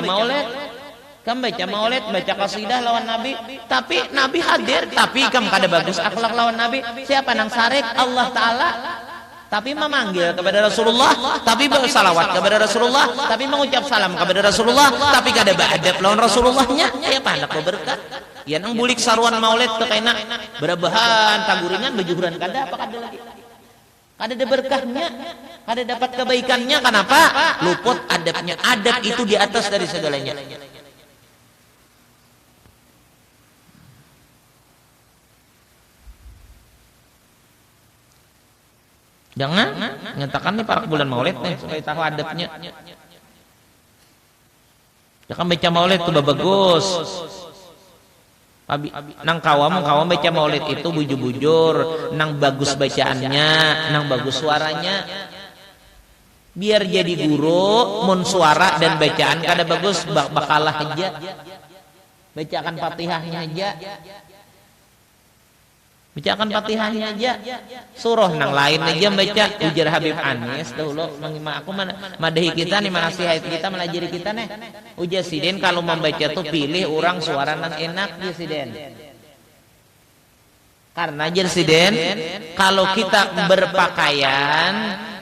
maulid, baca qasidah lawan Nabi, tapi Nabi hadir, tapi ikam kada bagus akhlak lawan Nabi. Siapa nang sarik? Allah Ta'ala. Tapi memanggil kepada Rasulullah, tapi bersalawat kepada Rasulullah, tapi mengucap salam kepada Rasulullah, tapi kada beradab lawan Rasulullahnya. Ya pandak berberkah. Ya nang bulik saruan maulid tuh kena berebahan, taguringan, bejuhuran kada apa kada lagi. Kada ada berkahnya, kada dapat kebaikannya. Kenapa? Luput adabnya. Adab itu di atas dari segalanya. Jangan nyatakan nih para bulan maulid nih supaya tahu adabnya. Jangan baca maulid itu bagus. Nang kawam baca maulid itu bujur-bujur, nang bagus bacaannya, nang bagus suaranya. Biar jadi guru, mun suara dan bacaan kada bagus bakalah aja. Bacakan Fatihahnya aja. Bacakan Fatihahnya aja. Surah nang lain aja baca. Ujar Habib Anis dahulu aku madahi kita nih, manasihat kita, melajari kita nih. Ujar Siden kalau membaca tuh pilih orang suara nang enak ya Siden. Karena jar Siden kalau kita berpakaian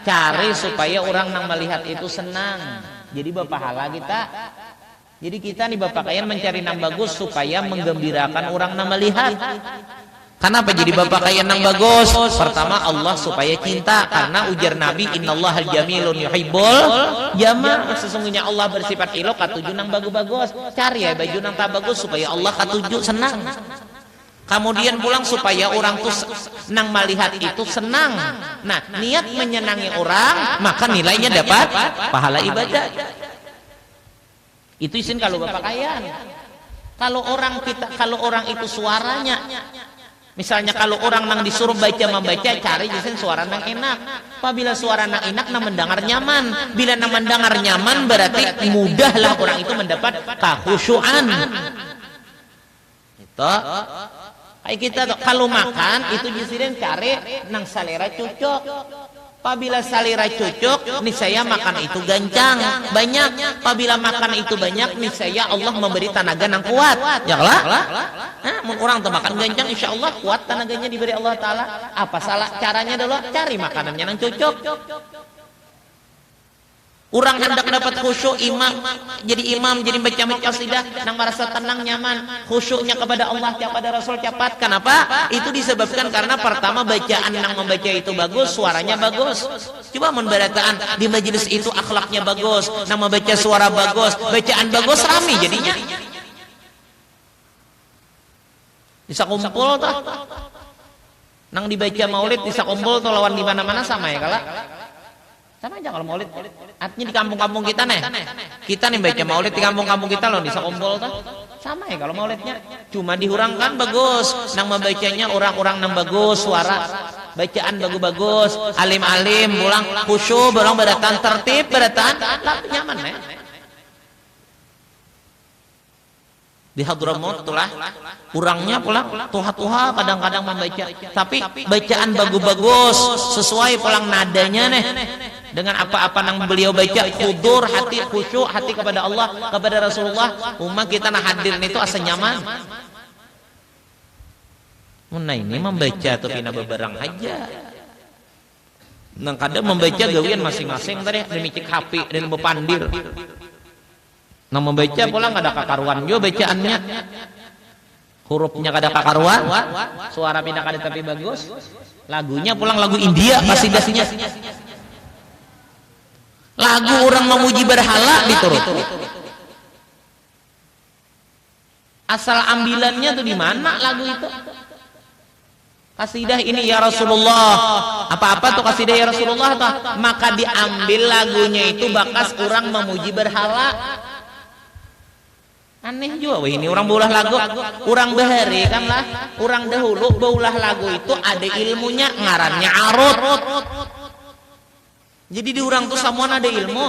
cari supaya orang nang melihat itu senang. Jadi berpahala kita. Jadi kita nih berpakaian mencari nang bagus supaya menggembirakan orang nang melihat. Kenapa jadi berpakaian yang bagus? Pertama Allah supaya cinta, karena ujar Nabi innallaha jamilun yuhibbul jamal. Sesungguhnya Allah bersifat ilok katuju nang bagus-bagus. Cari ya baju nang tak bagus supaya Allah katuju senang. Kemudian pulang supaya orang tuh nang melihat itu senang. Nah, niat menyenangi orang, maka nilainya dapat pahala ibadah. Itu isin kalau berpakaian. Kalau orang itu suaranya, misalnya kalau orang nang disuruh membaca, cari jasen suara nang enak. Apabila suara nang enak, nang mendengar nyaman. Bila nang mendengar nyaman, berarti mudahlah orang itu mendapat kekhusyuan. Itu. Kayak kita tuh, kalau makan itu jasen cari nang selera cocok. Apabila selera cocok, niscaya makan itu gancang, banyak. Apabila makan itu banyak, niscaya Allah memberi tenaga yang kuat. Ya lah. Nah, orang tuh makan gancang, insya Allah kuat tenaganya diberi Allah Ta'ala. Apa salah caranya dulu? Cari makanannya yang cocok. Urang hendak dapat khusyuk jadi imam jadi baca qasidah nang merasa tenang nyaman khusyuknya kepada Allah kepada Rasul cepat. Kenapa? Itu disebabkan karena pertama bacaan nang membaca itu bagus, suaranya bagus. Coba membarataan di majelis itu akhlaknya bagus, nang membaca suara bagus, bacaan bagus, rame jadinya. Bisa kumpul tuh. Nang dibaca maulid bisa kumpul tuh lawan di mana-mana sama ya kala. Sama aja kalau maulid. Artinya di kampung-kampung kita nih. Kita nih baca maulid di kampung-kampung kita loh bisa kumpul tuh. Sama ya kalau maulidnya. Cuma dihurangkan bagus. Nang membacanya orang-orang nang bagus suara. Bacaan bagus-bagus, alim-alim, pulang khusyuk, orang beratan tertib, beratan nyaman ya. Di Hadramaut itulah kurangnya pulang tuha-tuha kadang-kadang membaca tapi bacaan bagus-bagus sesuai pulang nadanya nih dengan apa-apa yang beliau baca khudur hati khusyuk hati kepada Allah kepada Rasulullah umat kita nah hadir itu asa nyaman. Nah ini membaca atau pina beberang aja nang kadang membaca gawian masing-masing tadi demicik HP dan bepandir. Nah membaca pulang ada kakaruan juga bacaannya hurufnya kada kakaruan suara pindah kada tapi bagus lagunya pulang lagu India kasidahnya lagu orang memuji berhala diturut asal ambilannya tuh di mana lagu itu kasidah ini ya Rasulullah apa-apa tuh kasidah ya Rasulullah tuh maka diambil lagunya itu bakas orang memuji berhala. Aneh juga ini orang baulah lagu orang bahari kan lah orang dahulu baulah lagu itu ada ilmunya ngarannya arut jadi di orang tuh semua ada ilmu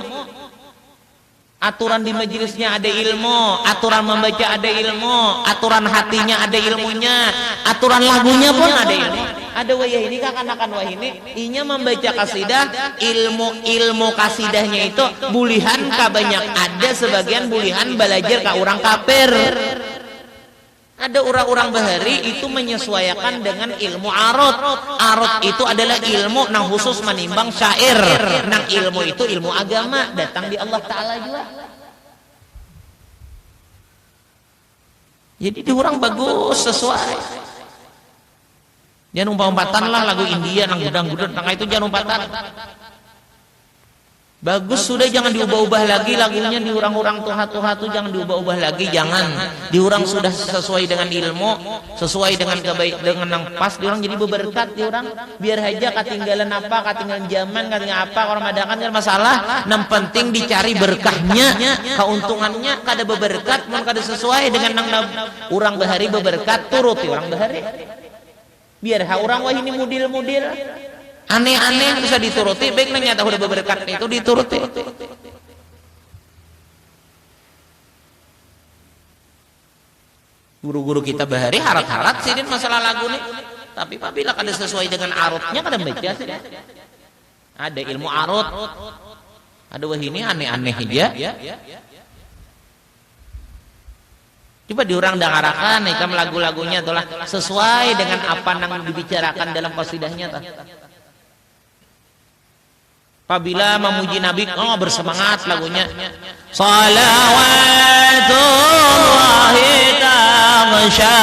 aturan di majelisnya ada ilmu aturan membaca ada ilmu aturan hatinya ada ilmunya aturan lagunya pun ada ilmu ada wayah ini kakanakan wah ini inya membaca kasidah ilmu kasidahnya itu bulihan kabanyak ada sebagian bulihan belajar ke orang kafir ada orang-orang bahari itu menyesuaikan dengan ilmu arut itu adalah ilmu nang khusus menimbang syair nang ilmu itu ilmu agama datang di Allah Ta'ala juga jadi di orang bagus sesuai jangan umpatan lah lagu India nang gudang-gudang tengah itu jangan umpatan bagus sudah jangan diubah-ubah lagi lagunya di orang-orang tuha-tuha tuh jangan diubah-ubah lagi jangan di orang sudah sesuai dengan ilmu sesuai dengan kebaik dengan yang pas di orang jadi berberkat di orang biar aja ketinggalan apa ketinggalan zaman ketinggalan apa orang madakan kan masalah yang penting dicari berkahnya keuntungannya kada berberkat mun kada sesuai dengan nang orang bahari berberkat turut di orang bahari biar orang wah ini mudil-mudil aneh-aneh bisa dituruti baik nyata udah berberkat itu dituruti guru-guru kita bahari harat-harat sih masalah lagu nih tapi apabila kada sesuai dengan arutnya kada baca sih ada ilmu arut ada wah ini aneh-aneh aja coba diurang dangarakan ikam lagu-lagunya itulah sesuai dengan apa yang dibicarakan dalam qasidahnya apabila memuji Nabi bersemangat lagunya salawatullahi taghsha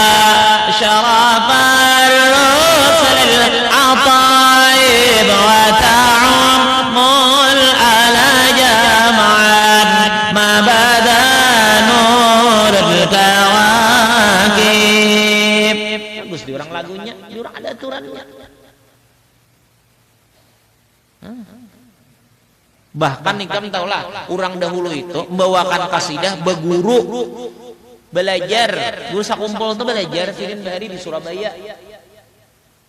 syarafal rusul ataib wa ta'amul ala jama'an ma bada nurul kawakib bagus diurang lagunya diurang ada aturannya bahkan ikam taulah orang dahulu itu membawakan kasidah beguru belajar guru sakumpul itu belajar sidin bahari di Surabaya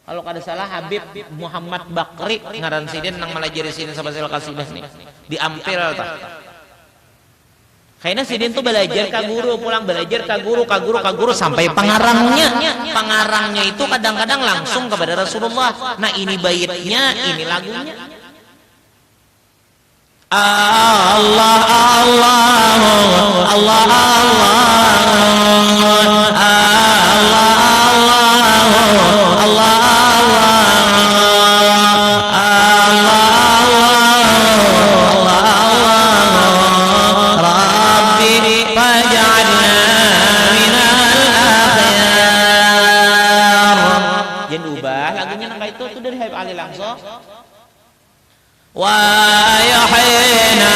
kalau kada salah Habib Muhammad Bakri ngaran sidin nang melajari sidin sama kasidah nih di Ampil tah kayaknya sidin tuh belajar ka guru pulang belajar ka guru sampai pengarangnya itu kadang-kadang langsung kepada Rasulullah nah ini baitnya ini lagunya Allah Allah Allah Allah Allah waj'alna minal akhyar. Jangan ubah lagunya nang itu tuh dari Habib Ali langsung. Wa yahina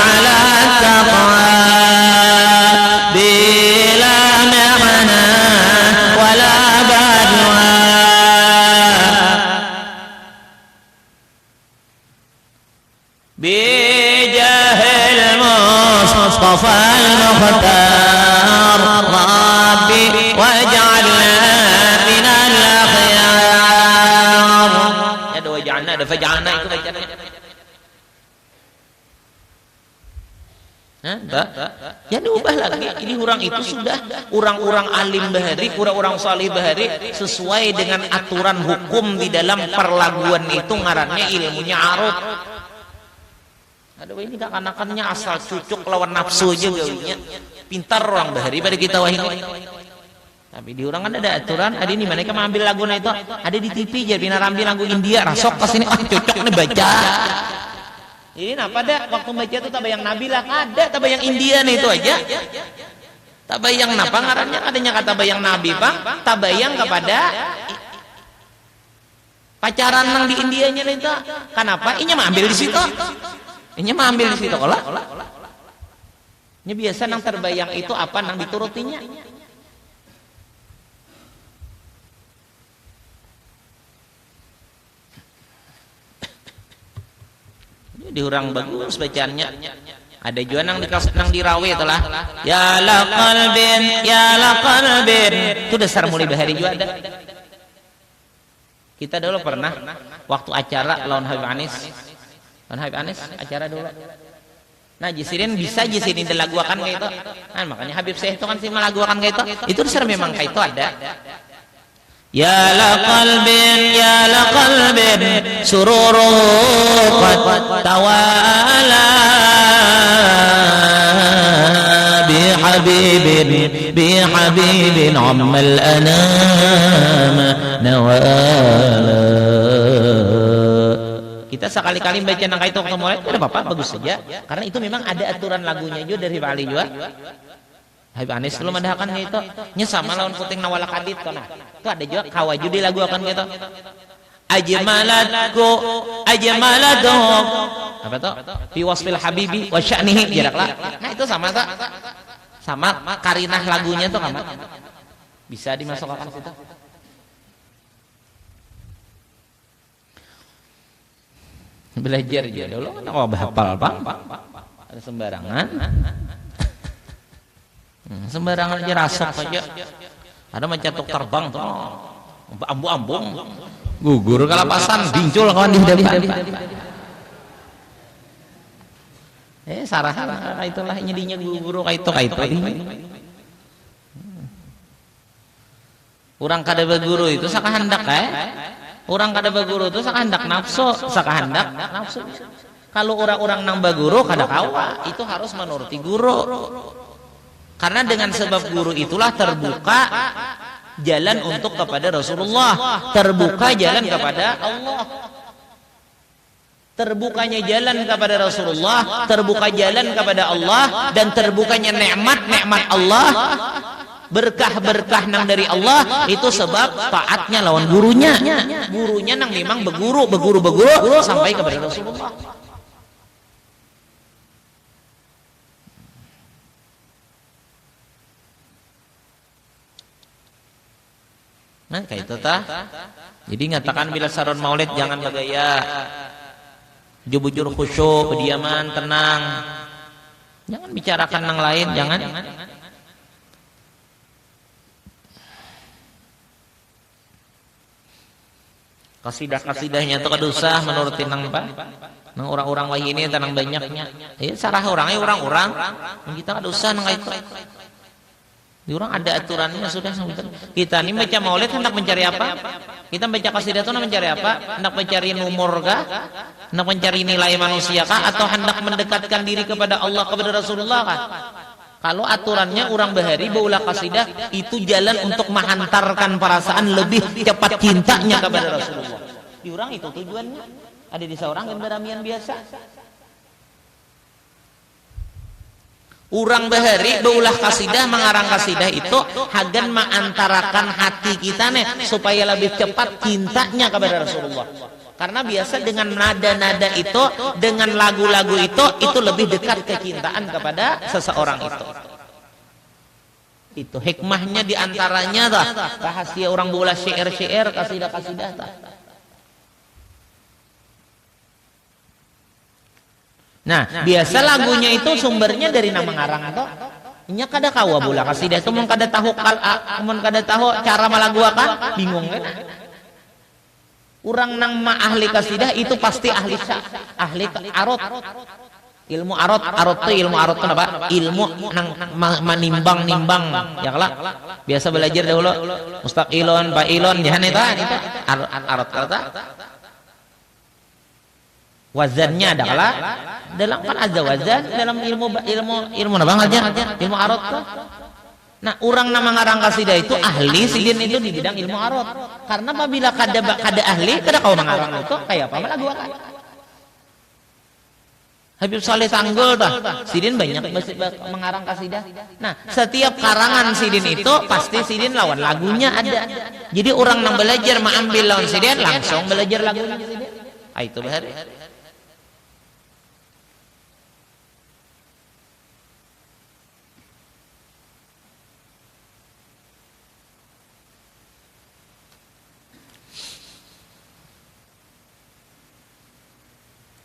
ala taqwa bila ma'na wala badwa. Bijahil Mustafa al-Mukhtar Rabbi waj'alna minal akhyar. Ya ada waj'alna, ada faj'alna itu bacanya. Ya diubah lagi. Ini orang itu sudah orang-orang alim bahari, orang-orang salih bahari sesuai dengan aturan hukum di dalam perlaguan itu ngarannya ilmunya arut. Aduh ini kekanakannya asal cucuk lawan nafsu aja gawinya. Pintar orang bahari pada kita wah ini. Tapi di orang kan ada aturan. Ada ini mana kan ambil lagu itu ada di TV jadi narambil lagu India rasok ke sini cocok nih baca. Ini apa dah waktu baca itu tabayang Nabi lah ada tabayang India nih itu aja. Tabayang napa ngarannya adanya kata bayang Nabi Bang tabayang kepada pacaran nang di Indianya nih itu. Kenapa? Inya mah ambil di situ. Inya mah ambil di situ kalau. Ini biasa nang terbayang itu apa nang diturutinya. Diurang bagus bacaannya. Ada juga nang dirawe itulah. Ya la qalbin. Itu dasar mulai bahari juga ada. Kita dulu pernah waktu acara lawan Habib Anis. Lawan Habib Anis acara dulu. Nah, jisirin bisa jisirin dilaguakan kayak itu. Nah, makanya Habib Syekh itu kan sih melaguakan kayak itu. Itu dasar memang kayak itu ada. Ya la qalbin sururu qad tawala bi habibin ammal anam nawala. Kita sekali-kali baca nang itu waktu mulai tidak apa-apa bagus saja karena itu memang ada aturan lagunya juga dari Bali juga. Habib Anis belum ada akan itu nya sama lawan puting nawala kadit kan itu ada juga kawaju di lagu akan gitu ajmalatku apa tuh fi wasfil habibi wa sya'nihi jaraklah nah itu sama tak sama karinah lagunya tuh kan bisa dimasukkan situ. Belajar aja dulu kan hafal Bang ada sembarangan. Sembarangan aja rasap aja. Ada mencetuk terbang tuh. Ambu-ambung. Gugur kalapasan bincul kawan di depan. Sarahan itulah nyedinya guru kayak itu. Urang kada beguru itu sakahandak Urang kada beguru itu sakahandak nafsu, sakahandak nafsu. Kalau orang-orang nang baguru kada kawa, itu harus menuruti guru. Karena dengan sebab guru itulah terbuka jalan untuk kepada Rasulullah, terbuka jalan kepada Allah. Terbukanya jalan kepada Rasulullah, terbuka jalan kepada Allah, dan terbukanya nikmat Allah, berkah-berkah nang dari Allah, itu sebab taatnya lawan gurunya. Gurunya nang memang beguru sampai kepada Rasulullah. Nah, kayak itu tah. Jadi ngatakan bila saron maulid jangan bergaya. Jubujur khusyuk, kediaman, tenang. Jangan bicarakan yang lain, jangan. Kasidah-kasidahnya itu kedusah menurutin nang apa? Nang orang-orang wahai ini tenang banyaknya. Sarah orangnya orang-orang. Kita kedusah nang itu. Di orang ada aturannya sudah. Kita ini baca maulid hendak mencari apa? Kita baca kasidah itu hendak mencari apa? Hendak mencari nomor kah? Hendak mencari nilai manusia kah? Atau hendak mendekatkan diri kepada Allah, kepada Rasulullah kah? Kalau aturannya orang bahari baulah kasidah itu jalan untuk menghantarkan perasaan lebih cepat cintanya kepada Rasulullah. Di orang itu tujuannya. Ada di seorang yang beramian biasa. Urang bahari beulah kasidah mengarang kasidah itu hagan mengantarakan hati kita nih supaya lebih cepat cintanya kepada Rasulullah. Karena biasa dengan nada-nada itu, dengan lagu-lagu itu lebih dekat kecintaan kepada seseorang itu. Itu hikmahnya diantaranya dah rahasia orang beulah syair-syair kasidah-kasidah dah. Nah, biasa lagunya itu sumbernya dari nama ngarang atau nya kada kawa bula kasidah itu mun kada tahu cara malaguakan bingung kan. Urang nang ma ahli kasidah itu pasti ahli arot. Ilmu arot tuh ilmu arot kenapa? Ilmu nang manimbang-nimbang ya kala. Biasa belajar dahulu mustaqilun, fa'ilun ya itu arot kata. Wazannya adalah dalam kan ada wazan dalam ilmu apa ngajar ilmu arot tuh. Nah, orang nama ngarang kasidah itu ahli sidin itu di bidang ilmu arot. Karena apabila kada ahli kada kau mengarang itu kayak apa lagu akan. Habib Saleh Tanggul dah sidin banyak mengarang kasidah. Nah, setiap karangan sidin itu pasti sidin lawan lagunya ada. Jadi orang yang belajar mengambil lawan sidin langsung belajar lagunya sidin. Ah itu bahari.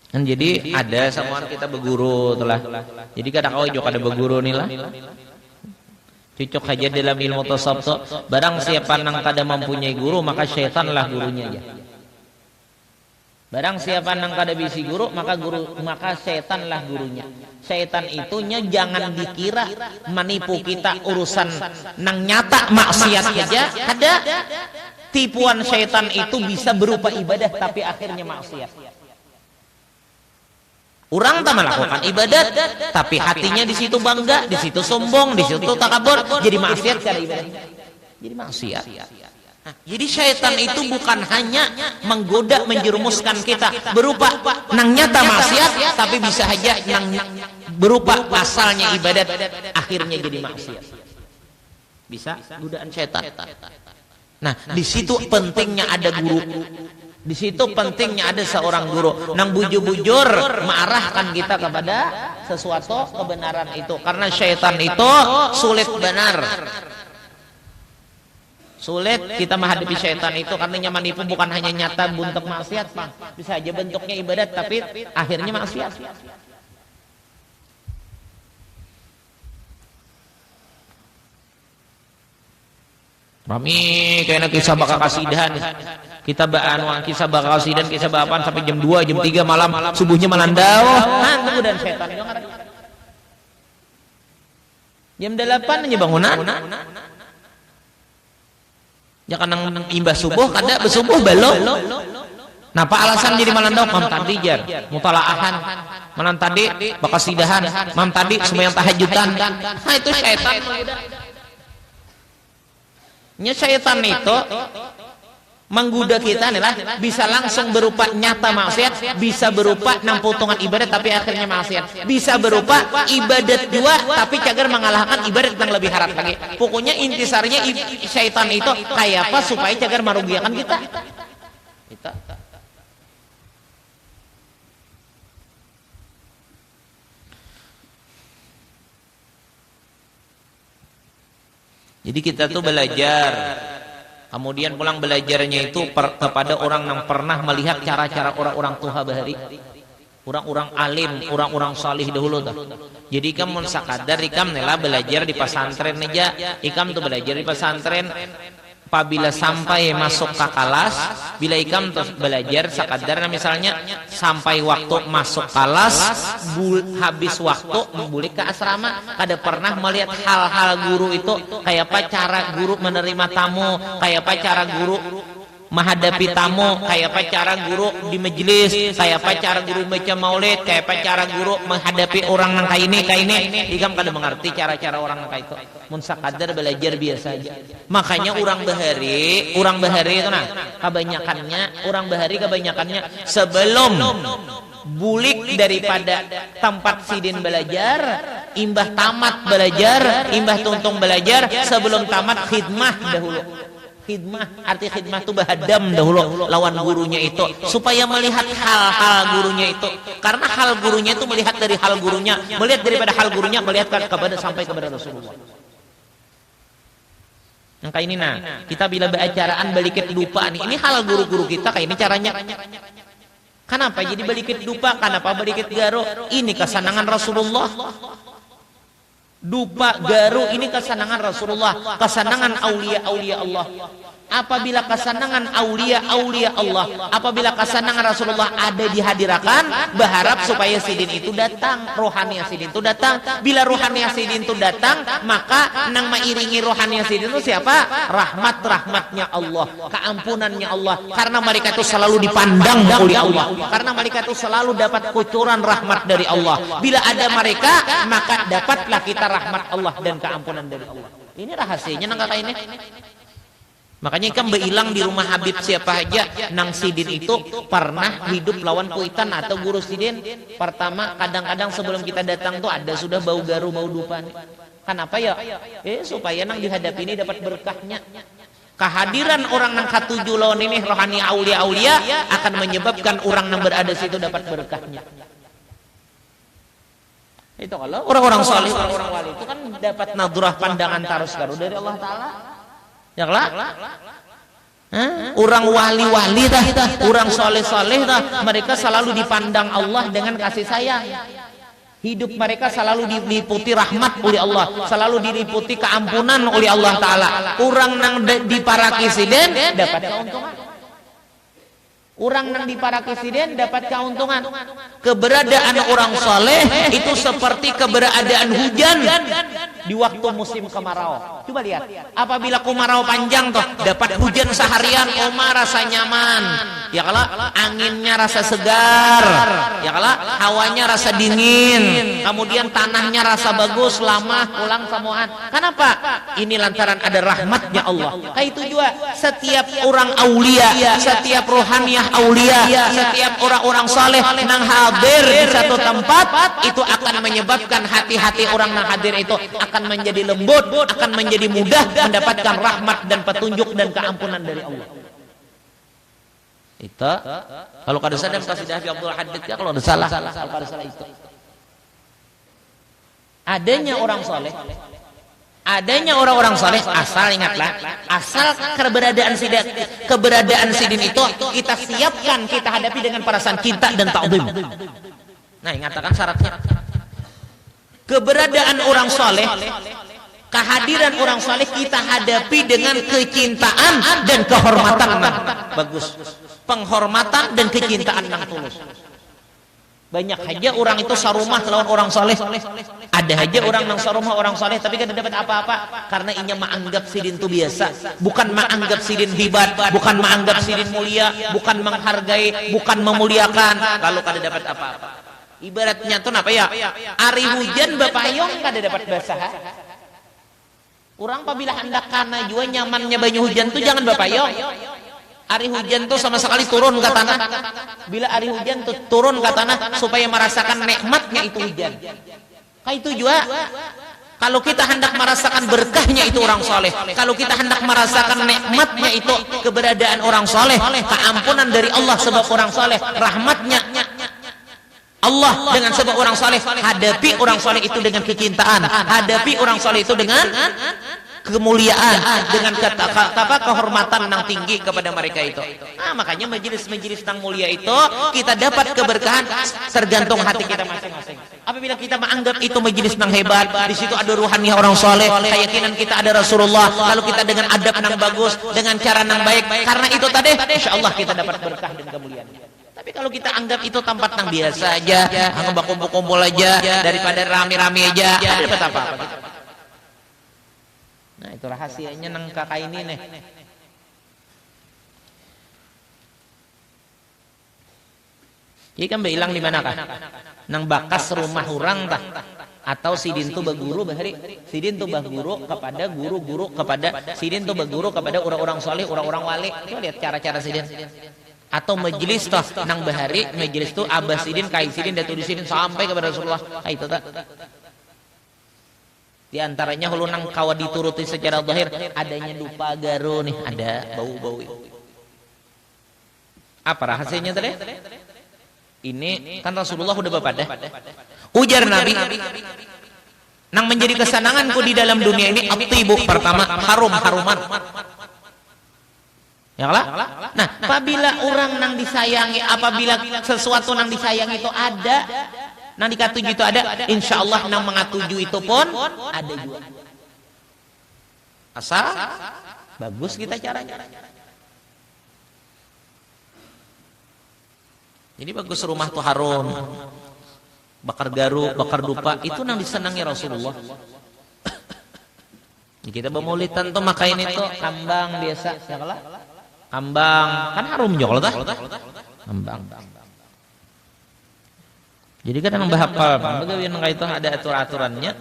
Kan jadi ada samuan kita berguru telah. Jadi kadang kau juga ada berguru nih lah. Cocok aja dalam ilmu tasawuf. Barang siapa nang kada mempunyai guru maka syaitanlah gurunya aja. Barang siapa nang kada bisi guru maka syaitanlah gurunya. Syaitan itunya jangan dikira menipu kita urusan nang nyata maksiat aja. Ada tipuan syaitan itu bisa berupa ibadah tapi akhirnya maksiat. Orang tak melakukan ibadat, tapi hatinya di situ bangga, di situ sombong, di situ takabur, jadi maksiat cara ibadah. Jadi maksiat. Nah, jadi syaitan itu bukan hanya menggoda, menjerumuskan kita berupa nang nyata maksiat, tapi bisa saja nang berupa asalnya ibadat, akhirnya jadi maksiat. Bisa godaan syaitan. Nah, di situ pentingnya ada guru. Di situ pentingnya ada seorang guru nang bujur-bujur mengarahkan kita kepada sesuatu kebenaran itu karena syaitan itu sulit benar. Sulit kita menghadapi syaitan itu karena manipu bukan hanya nyata bentuk maksiat, Pak. Bisa aja bentuknya ibadat tapi akhirnya maksiat. Rami kayaknya kisah bakal kasidahan. Kita kisah bakal kasidahan, kisah bapan sampai jam 2, jam 3 malam, subuhnya malandau. Hantu dan setan. Jam 8 aja bangunan. Ya kan imbas subuh kada bersubuh belum. Napa alasan jadi malandau? Mam tadi jar mutalaahan. Malam tadi bakal kasidahan, mam tadi sembahyang tahajudan. Nah itu setan. Nya syaitan itu menggoda kita adalah bisa langsung berupa nyata maksiat, bisa berupa nang potongan ibadat tapi akhirnya maksiat, bisa berupa ibadat juga tapi cagar mengalahkan ibadat yang lebih haram lagi. Pokoknya intisarnya syaitan itu kayak apa supaya cagar merugikan kita. Jadi kita tuh belajar, kemudian pulang belajarnya itu kepada orang yang pernah melihat cara-cara orang-orang tuha bahari, orang-orang alim, orang-orang salih dahulu tuh. Jadi kamu sakadar ikam nela belajar di pesantren aja, ikam tuh belajar di pesantren. Apabila sampai masuk ke kelas, bila ikam terus belajar sakadar misalnya sampai waktu masuk kelas, habis waktu balik ke asrama, kada pernah melihat hal-hal guru itu kayak apa cara guru menerima tamu, kayak apa cara guru menghadapi tamu, kayak apa cara guru di majelis, kayak apa cara guru baca maulid, kayak apa cara guru menghadapi orang yang kayak ini, ikam kada mengerti cara-cara orang yang kayak itu. Mun sakadar belajar biasa aja. Makanya orang bahari itu nah, kebanyakannya sebelum bulik daripada tempat sidin belajar, imbah tamat belajar, imbah tuntung belajar, sebelum tamat khidmah dahulu. Khidmah, arti khidmah itu bahadam dahulu lawan gurunya itu, supaya melihat hal-hal gurunya itu. Karena hal gurunya itu melihat dari hal gurunya, melihat daripada hal gurunya, melihat kepada sampai kepada Rasulullah. Yang kayak ini, nah, kita bila beracaraan balikit lupa nih, ini hal guru-guru kita kayak ini caranya. Kenapa jadi balikit lupa? Kenapa balikit garo? Ini kesenangan Rasulullah. Dupa garu ini kesenangan Rasulullah, kesenangan aulia-aulia Allah. Apabila kesenangan aulia-aulia Allah, apabila kesenangan Rasulullah ada dihadirakan, berharap supaya sidin itu datang, rohani sidin itu datang. Bila rohani sidin itu datang, maka nang mairingi rohani sidin itu siapa? Rahmat-rahmatnya Allah, keampunannya Allah. Karena mereka itu selalu dipandang oleh Allah. Karena mereka itu selalu dapat kucuran rahmat dari Allah. Bila ada mereka, maka dapatlah kita rahmat Allah dan keampunan dari Allah. Ini rahasianya nang kata ini. Makanya kan beilang di rumah Habib siapa aja nang sidin itu pernah hidup lawan kuitan atau guru sidin. Pertama kadang-kadang sebelum kita datang tuh ada sudah bau garu, bau dupa nih. Kenapa ya? Supaya nang dihadapi ini dapat berkahnya. Kehadiran orang nang katujuh lawan ini rohani aulia-aulia akan menyebabkan orang nang berada situ dapat berkahnya. Itu kalau orang-orang saleh, orang-orang wali itu kan dapat nadrah pandangan tarus garu dari Allah Ta'ala. Ya lah, orang wali-wali dah, orang soleh-soleh dah, mereka selalu dipandang Allah dengan kasih sayang. Hidup mereka selalu diliputi rahmat oleh Allah, selalu diliputi keampunan oleh Allah Ta'ala. Orang nang di para kisiden dapat keuntungan. Orang nang di para kisiden dapat keuntungan. Keberadaan orang soleh itu seperti keberadaan hujan di waktu musim kemarau. Coba lihat, apabila kemarau panjang toh dapat hujan seharian, rasa nyaman. Ya kalau anginnya rasa segar, ya kalau hawanya rasa dingin, kemudian tanahnya rasa bagus, lama pulang samuan. Kenapa? Ini lantaran ada rahmatnya Allah. Kayak itu juga setiap orang aulia, setiap rohaniah aulia, setiap orang-orang saleh nang hadir di satu tempat itu akan menyebabkan hati-hati orang nang hadir itu akan menjadi lembut, akan menjadi mudah mendapatkan rahmat dan petunjuk dan keampunan dari Allah. Itu kalau kada sadar kasih Dafi Abdul Hadid ya, kalau ada salah kalau kada salah itu. Adanya orang saleh, adanya orang-orang saleh, asal ingatlah, asal keberadaan sidin itu kita siapkan, kita hadapi dengan perasaan cinta dan ta'zim. Nah, ingatakan syaratnya. Keberadaan orang saleh, kehadiran orang saleh kita hadapi dengan kecintaan dan kehormatan. Bagus. Penghormatan dan kecintaan yang tulus. Banyak aja orang itu sarumah lawan orang saleh. Ada aja orang nang sarumah orang saleh tapi kan dapat apa-apa karena inya menganggap sidin itu biasa, bukan menganggap sidin hebat, bukan menganggap sidin mulia, bukan menghargai, bukan memuliakan, lalu kada dapat apa-apa. Ibaratnya tuh apa ya? Ari hujan bapayong kada dapat basah. Orang apabila hendak kana jua nyamannya banyu hujan tuh jangan bapayong. Ari hujan tuh sama sekali turun ke tanah. Bila ari hujan tuh turun ke tanah supaya merasakan nikmatnya itu hujan. Kayak itu juga kalau kita hendak merasakan berkahnya itu orang soleh, kalau kita hendak merasakan nikmatnya itu keberadaan orang soleh, keampunan dari Allah sebab orang soleh, rahmatnya Allah dengan sebab orang soleh, hadapi orang soleh itu dengan kecintaan, hadapi orang soleh itu dengan kemuliaan, dengan kehormatan yang tinggi kepada mereka itu. Nah, makanya majelis-majelis yang mulia itu kita dapat keberkahan tergantung hati kita masing-masing. Apabila kita menganggap itu majelis yang hebat, di situ ada ruhani orang soleh, keyakinan kita ada Rasulullah, lalu kita dengan adab yang bagus, dengan cara yang baik, karena itu tadi, insya Allah kita dapat berkah dan kemuliaan. Tapi kalau kita anggap itu tempat yang biasa aja, anggap kumpul-kumpul aja, daripada rame-rame aja, ya dapat apa-apa. Nah, itu rahasianya nang kakak ini nih. Ini kan bilang di mana kah? Nang bakas rumah orang tah? Atau sidin tu baguru bahari? Sidin tu baguru kepada guru-guru kepada sidin tu baguru kepada orang-orang soleh, orang-orang wali. Coba lihat cara-cara sidin. Atau majelis toh nang bahari majelis tu Abbasidin, Kaisidin, Datudisidin sampai kepada Rasulullah. Itu tak. Di antaranya hulu nang kawa dituruti secara zahir adanya dupa garu nih, ada bau-bau itu. Apa rahasianya tadi? Ini kan Rasulullah udah bapadah. Ujar Nabi, nang menjadi kesenanganku di dalam dunia ini at-tibu, pertama harum-haruman. Ya lah? Nah, apabila orang nang disayangi, apabila sesuatu nang disayangi itu ada, nang dikatuju itu ada, insya Allah nang mengatuju itu pun ada juga. Asal bagus kita caranya. Jadi bagus rumah tuh harum, bakar garu, bakar dupa, itu nang disenangi Rasulullah. Kita bermaulidan tuh makain itu kambang biasa, ya lah? Kambang kan harum juga lah, kambang. Jadi kan nang bahapal, bagaimana nang itu ada aturan-aturannya.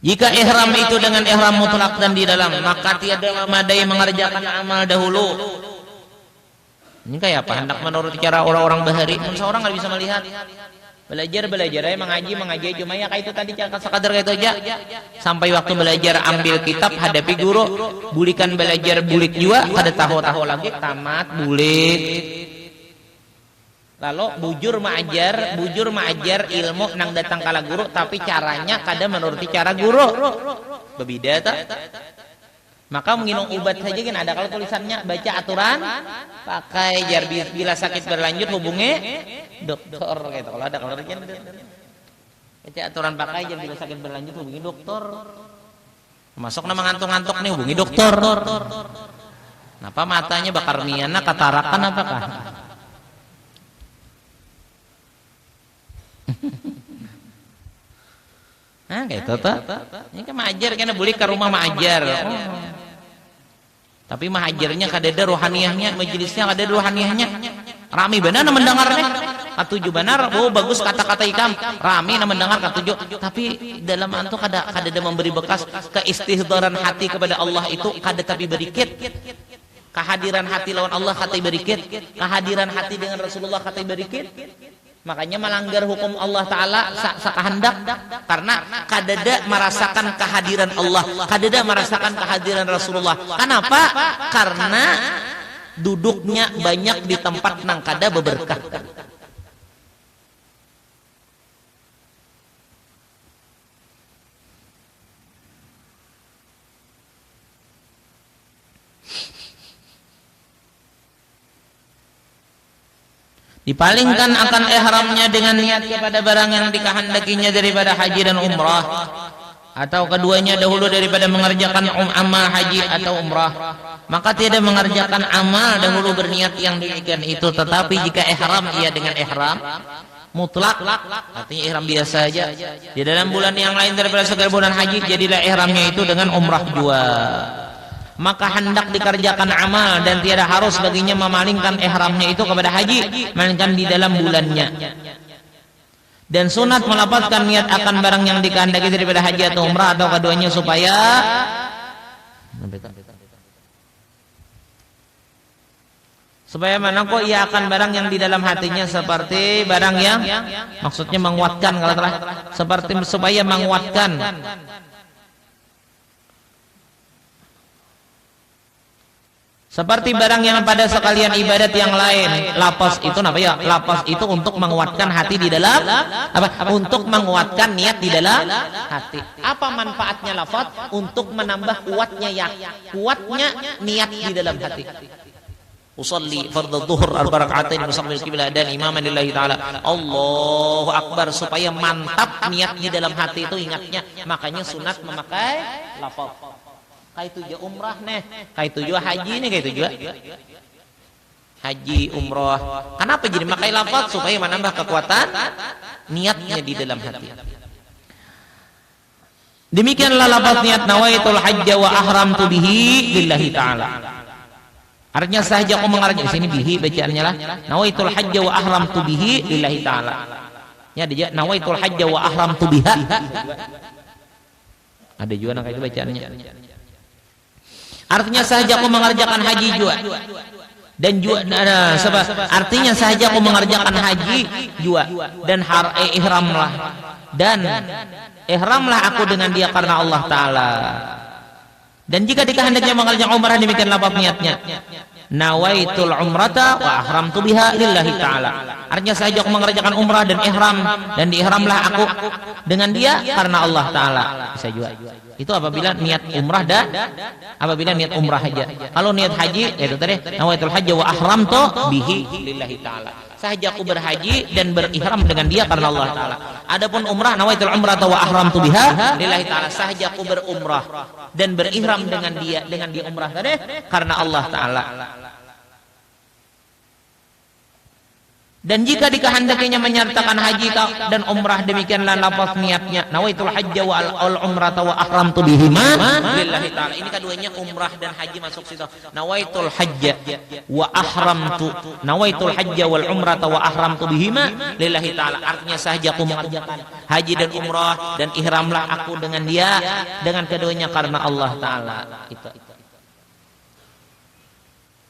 Jika ihram itu dengan ihram mutlak dan di dalam, maka tiada memadai mengerjakan amal dahulu. Ini kayak apa? Hendak menurut cara orang-orang bahari, seorang nggak bisa melihat. Belajar, mengaji, cuma ya kayak itu tadi sekadar kayak itu aja. Sampai waktu belajar ambil kitab, hadapi guru, bulikan belajar bulik juga, pada tahu-tahu lagi tamat bulik. Lalu bujur maajar ilmu nang datang kala guru, tapi caranya kada menuruti cara guru. Berbeda tak? Maka menginung obat saja kan ada kalau tulisannya baca aturan, pakai jar bila sakit berlanjut hubungi dokter gitu. Kalau ada baca aturan pakai jar bila sakit berlanjut hubungi dokter. Masuk nama ngantuk-ngantuk nih hubungi dokter. Kenapa matanya bakar miana katarakan apakah? Nah, kayak itu tak? Ini kan maajar kan boleh ke rumah maajar. Tapi maajarnya kadada rohaniyahnya, majelisnya kadada rohaniyahnya. Rami benar mendengarnya. Katuju benar, oh bagus kata-kata ikam. Rami mendengar katuju. Tapi dalam antu kadada memberi bekas keistihdaran hati kepada Allah itu kada tapi berikit. Kehadiran hati lawan Allah kata berikit. Kehadiran hati dengan Rasulullah kata berikit. Makanya melanggar hukum Allah Ta'ala sakahendak karena kadada merasakan kehadiran Allah, kadada merasakan kehadiran Rasulullah. Kenapa? Karena duduknya banyak di tempat nang kada beberkah. Dipalingkan akan ihramnya dengan niat kepada barang yang dikehendakinya daripada haji dan umrah, atau keduanya dahulu daripada mengerjakan amal haji atau umrah, maka tidak mengerjakan amal dahulu berniat yang demikian itu. Tetapi jika ihram ia dengan ihram mutlak, artinya ihram biasa saja di dalam bulan yang lain daripada segala bulan haji, jadilah ihramnya itu dengan umrah juga. Maka hendak dikerjakan amal dan tiada harus baginya memalingkan ihramnya itu kepada haji, melainkan di dalam bulannya. Dan sunat melapatkan niat akan barang yang dikehendaki daripada haji atau umrah atau keduanya supaya mana kok ia akan barang yang di dalam hatinya, seperti barang yang maksudnya menguatkan, kalau telah seperti supaya menguatkan seperti barang yang pada sekalian ibadat yang lain. Lapas itu apa ya? Lapas itu untuk menguatkan hati di dalam apa? Untuk menguatkan niat di dalam hati. Apa manfaatnya lafaz? Untuk menambah kuatnya niat di dalam hati. Usalli fardhu dhuhr arba raka'atain mustaqbil qiblah dan imaman lillahi taala. Allahu akbar, supaya mantap niat di dalam hati itu ingatnya. Makanya sunat memakai lafaz. Kayak tujuh umrah nih, kayak tujuh haji nih, kayak tujuh haji umrah. Kenapa jadi makai lafaz? Supaya menambah kekuatan niatnya di dalam hati. Demikianlah lafaz niat nawaitul hajja wa ahramtu bihi lillahi ta'ala. Artinya sahaja aku mengarang di sini bihi bacaannya lah. Nawaitul hajja wa ahramtu bihi lillahi ta'ala. Ya ada juga nawaitul hajja wa ahramtu biha. Ada juga nak itu bacaannya. Artinya sahaja aku mengerjakan haji juga. Dan juga artinya sahaja aku mengerjakan haji juga dan ihramlah dan ihramlah aku dengan dia karena Allah Ta'ala. Dan jika dikehendaknya mengerjakan umrah demikianlah bab niatnya. Nawaitul umrata wa ahramtu biha lillahi ta'ala. Artinya sahaja aku mengerjakan umrah dan diihramlah aku dengan dia karena Allah Ta'ala. Bisa juga. Itu apabila niat umrah dan apabila niat umrah saja. Kalau niat haji yaitu tadi nawaitul hajja wa ahramtu bihi lillahi ta'ala. Sahaja aku berhaji dan berihram dengan dia karena Allah Ta'ala. Adapun umrah nawaitul umrata wa ahramtu biha lillahi ta'ala. Sahaja aku berumrah dan berihram dengan dia umrah tadi karena Allah Ta'ala. Dan jika dikehendakinya menyertakan haji dan umrah demikianlah lafaz niatnya nawaitul hajja wal umrata wa ahramtu bihima lillahi ta'ala. Ini keduanya umrah dan haji masuk situ. Nawaitul hajja wa ahramtu nawaitul hajja wal umrata wa ahramtu bihima lillahi ta'ala. Artinya sahaja aku mengerjakan haji dan umrah dan ihramlah aku dengan dia dengan keduanya karena Allah Ta'ala. Itu.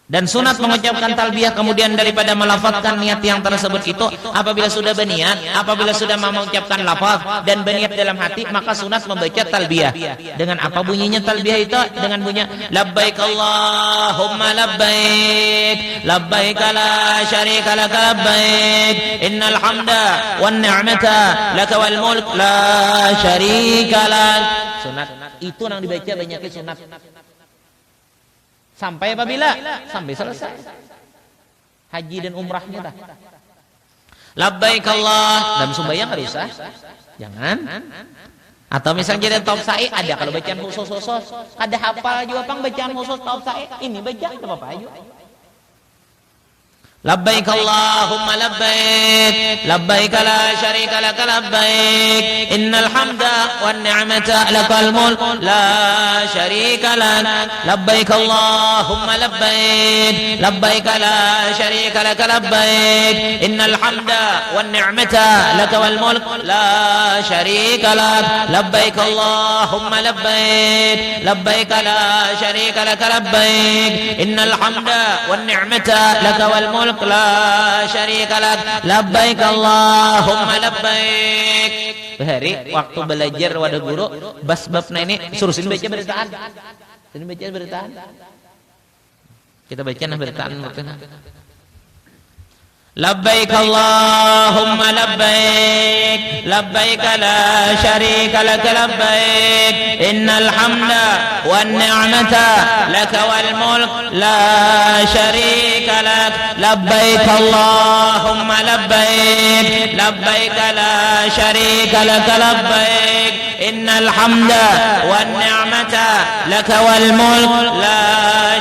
Dan sunat mengucapkan talbiyah kemudian daripada melafazkan niat yang tersebut itu apabila sudah berniat, apabila sudah mengucapkan lafaz dan berniat dalam hati maka sunat membaca talbiyah. Dengan apa bunyinya talbiyah itu? Dengan bunyi labbaik Allahumma labbaik labbaik la syarika lak labbaik innal hamda wan ni'mata lak wal mulk la syarika lak. Sunat itu yang dibaca banyaknya sunat. Sampai apabila? Sampai selesai haji dan umrahnya dah. Labbaik Allah. Dalam sembahyang harus usah. Jangan. Atau misalnya jadi taub sa'i ada kalau bacaan khusus. Ada hafal juga pang bacaan khusus taub sa'i. Ini baca itu apa aja. Labbaik Allahumma labbaik labbaik la syarika lak labbaik innal hamda wan ni'mata lakal mulk la syarika lak labbaik Allahumma labbaik labbaik la syarika lak labbaik innal hamda wan ni'mata lakal mulk la syarika lak labbaik Allahumma labbaik labbaik la syarika lak labbaik innal hamda wan ni'mata lakal mulk la syarika lak labbaik Allahumma labbaik. Hari waktu belajar wadah guru bab-babna ini suruhin baca beritaan. Ini baca beritaan. Kita baca nah beritaan waktunya. Labbaik Allahumma labbaik labbaik la syarika lak labbaik innal hamda wan ni'mata lak wal mulk la syarika lak labbaik Allahumma labbaik labbaik la syarika lak labbaik innal hamda wan ni'mata lak wal mulk la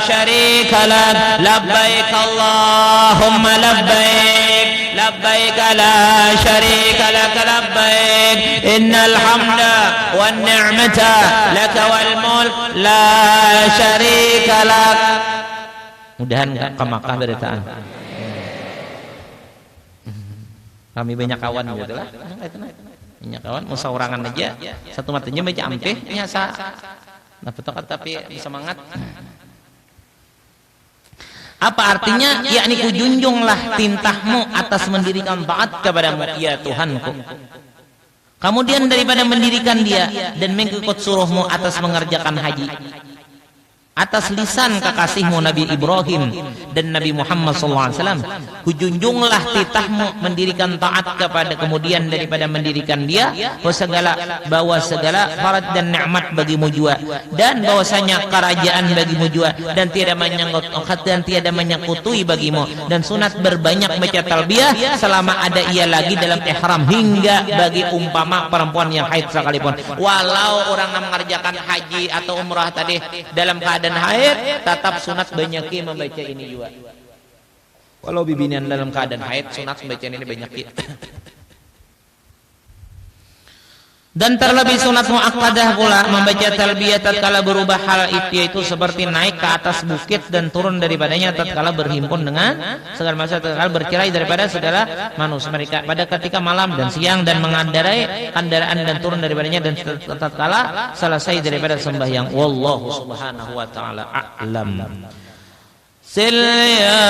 syarika lak labbaik Allahumma labbaik labbaik la syarika lak labbaik innal hamda wan ni'mata lak wal mulk la syarika lak. Mudahan ke Makkah beritaan. Kami banyak kawan gitu lah. Banyak kawan musyawarangan aja. Satu matanya baca ampeh biasa. Nah betul tapi semangat. Apa artinya? Yakni kujunjunglah tintahmu atas mendirikan taat kepadamu ya Tuhanku. Kemudian daripada mendirikan dia dan mengikut suruhmu atas mengerjakan haji. Atas lisan kekasihmu Nabi Ibrahim dan Nabi Muhammad SAW, kujunjunglah titahmu mendirikan taat kepada kemudian daripada mendirikan dia bahwa segala farad dan nikmat bagimu jua dan bahwasanya kerajaan bagimu jua dan tiada menyekutui bagimu dan sunat berbanyak baca talbiyah selama ada ia lagi dalam ihram hingga bagi umpama perempuan yang haid sekalipun. Walau orang mengerjakan haji atau umrah tadi dalam keadaan haid tetap sunat banyaki membaca ini juga. Walau bibinian dalam keadaan haid sunat membaca ini banyaki. Dan terlebih sunat muakkadah pula membaca talbiyah tatkala berubah hal itu, yaitu seperti naik ke atas bukit dan turun daripadanya tatkala berhimpun dengan segala manusia, tatkala bercerai daripada segala manusia mereka pada ketika malam dan siang, dan mengendarai kendaraan dan turun daripadanya, dan tatkala selesai daripada sembahyang. Wallahu subhanahu wa ta'ala a'lam. Silya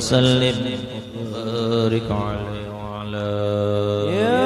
وسلم وبارك عليه وعلى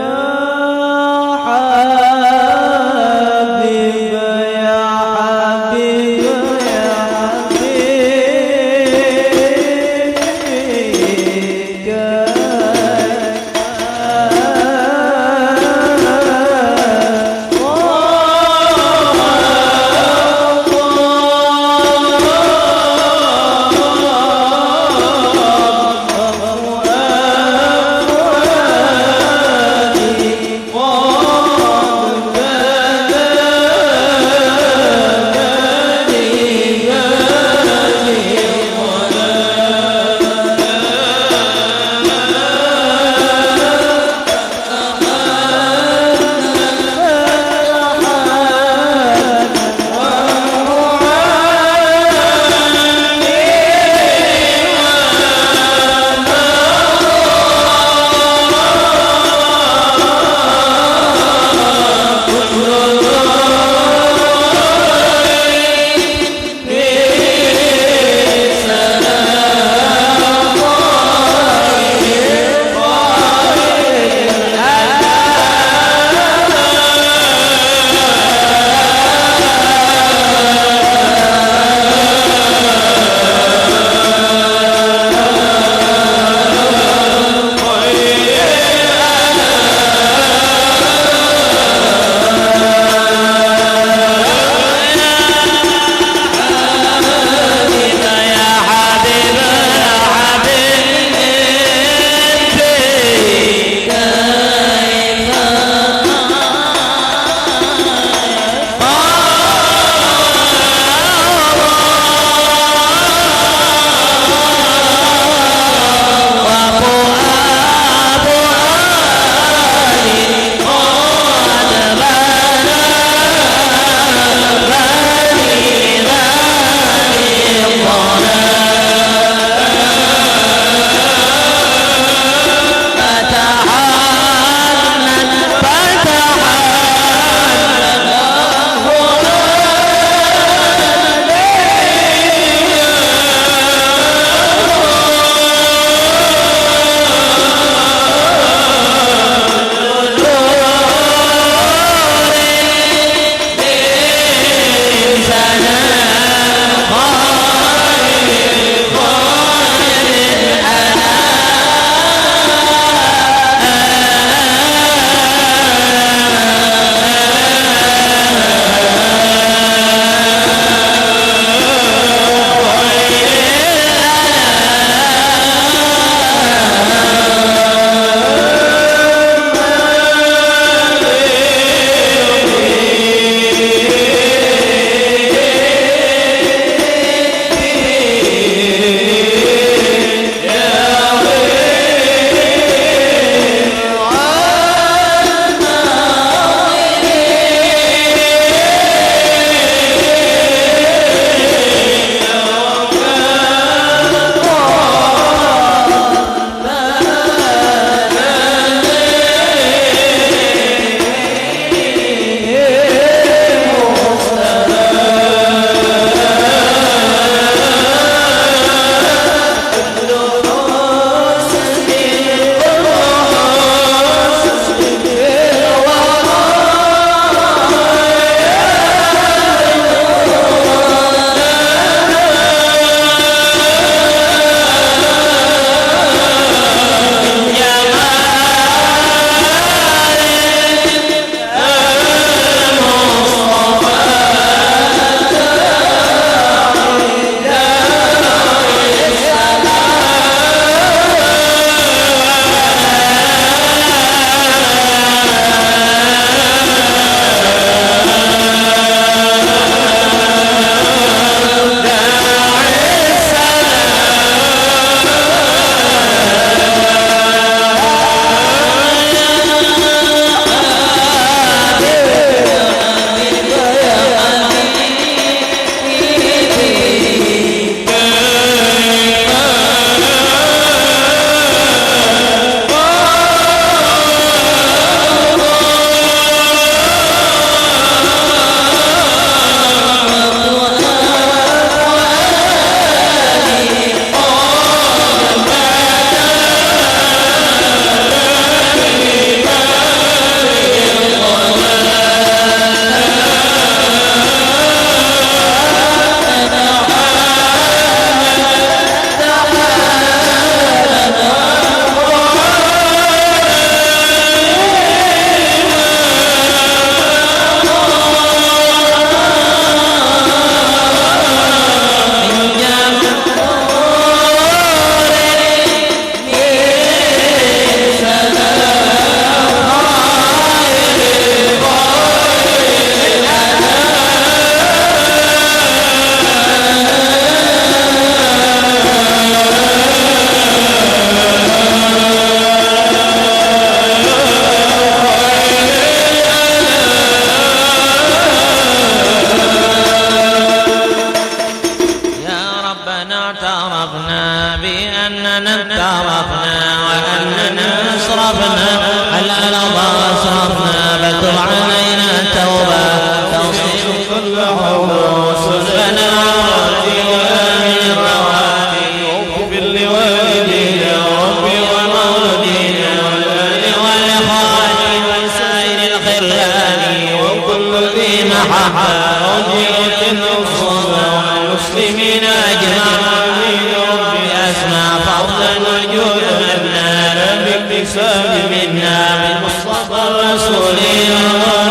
عرفنا بأننا افترقنا وأننا أسرفنا على الأرض أسرفنا فتب علينا توبة تغسل كل حول وسلنا وردي وآمن الرواتي واغفر لوالدينا وربي ومولدينا والآل والإخوان وسائر الخلان وكل ذي محبة وجهة الأصول والمسلمين أجمعين ربي أسمع فضلا والجود منا باكتساب منا بالمصطفى الرسول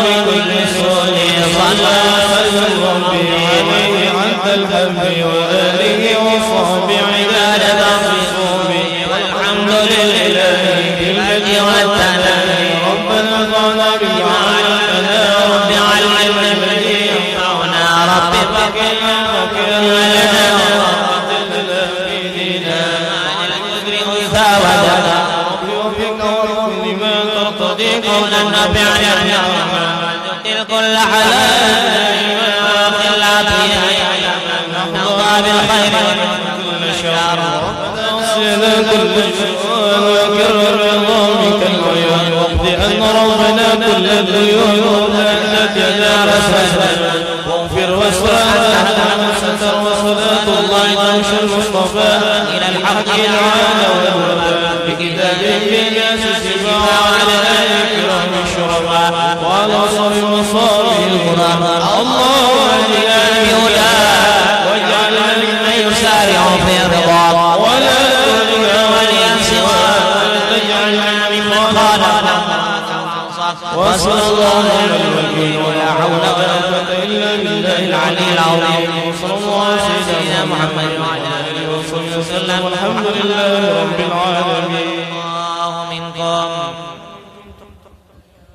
بكل سؤال صلى وسلم ربي عليه عند الحب وآله وصحبه عباد مغفوره والحمد لله بالحج والتنام ربنا ضعنا بما علمنا رب علمنا الذي ينفعنا رب فقنا لنا وقتلنا في ديننا على الكفر وثاوتنا رب وفق لما ترتضي قولا نبيعنا كل حلال وخل عطية نرضى بالخير وكل شر وتغسل كل شؤون وكر الرضا بك العيون واقض أن ربنا كل الديون التي دارست واغفر واسرعنا وستر وصلاة الله تمشي المصطفى إلى الحق العالى والوفاء بكتاب بالناس سبا وعلى آل كرام الشرفاء وعلى صف وصابه القرآن اللهم اهدنا بهداك واجعلنا ممن يسارع في رضاك ولا تهلكنا وليا سواك ولا تجعلنا ممن خالفنا وصلى الله على الوكيل ولا حول ولا قوة إلا بالله العلي العظيم وصلى الله على سيدنا محمد وعلى آله وصحبه وسلم والحمد لله رب العالمين الله منكم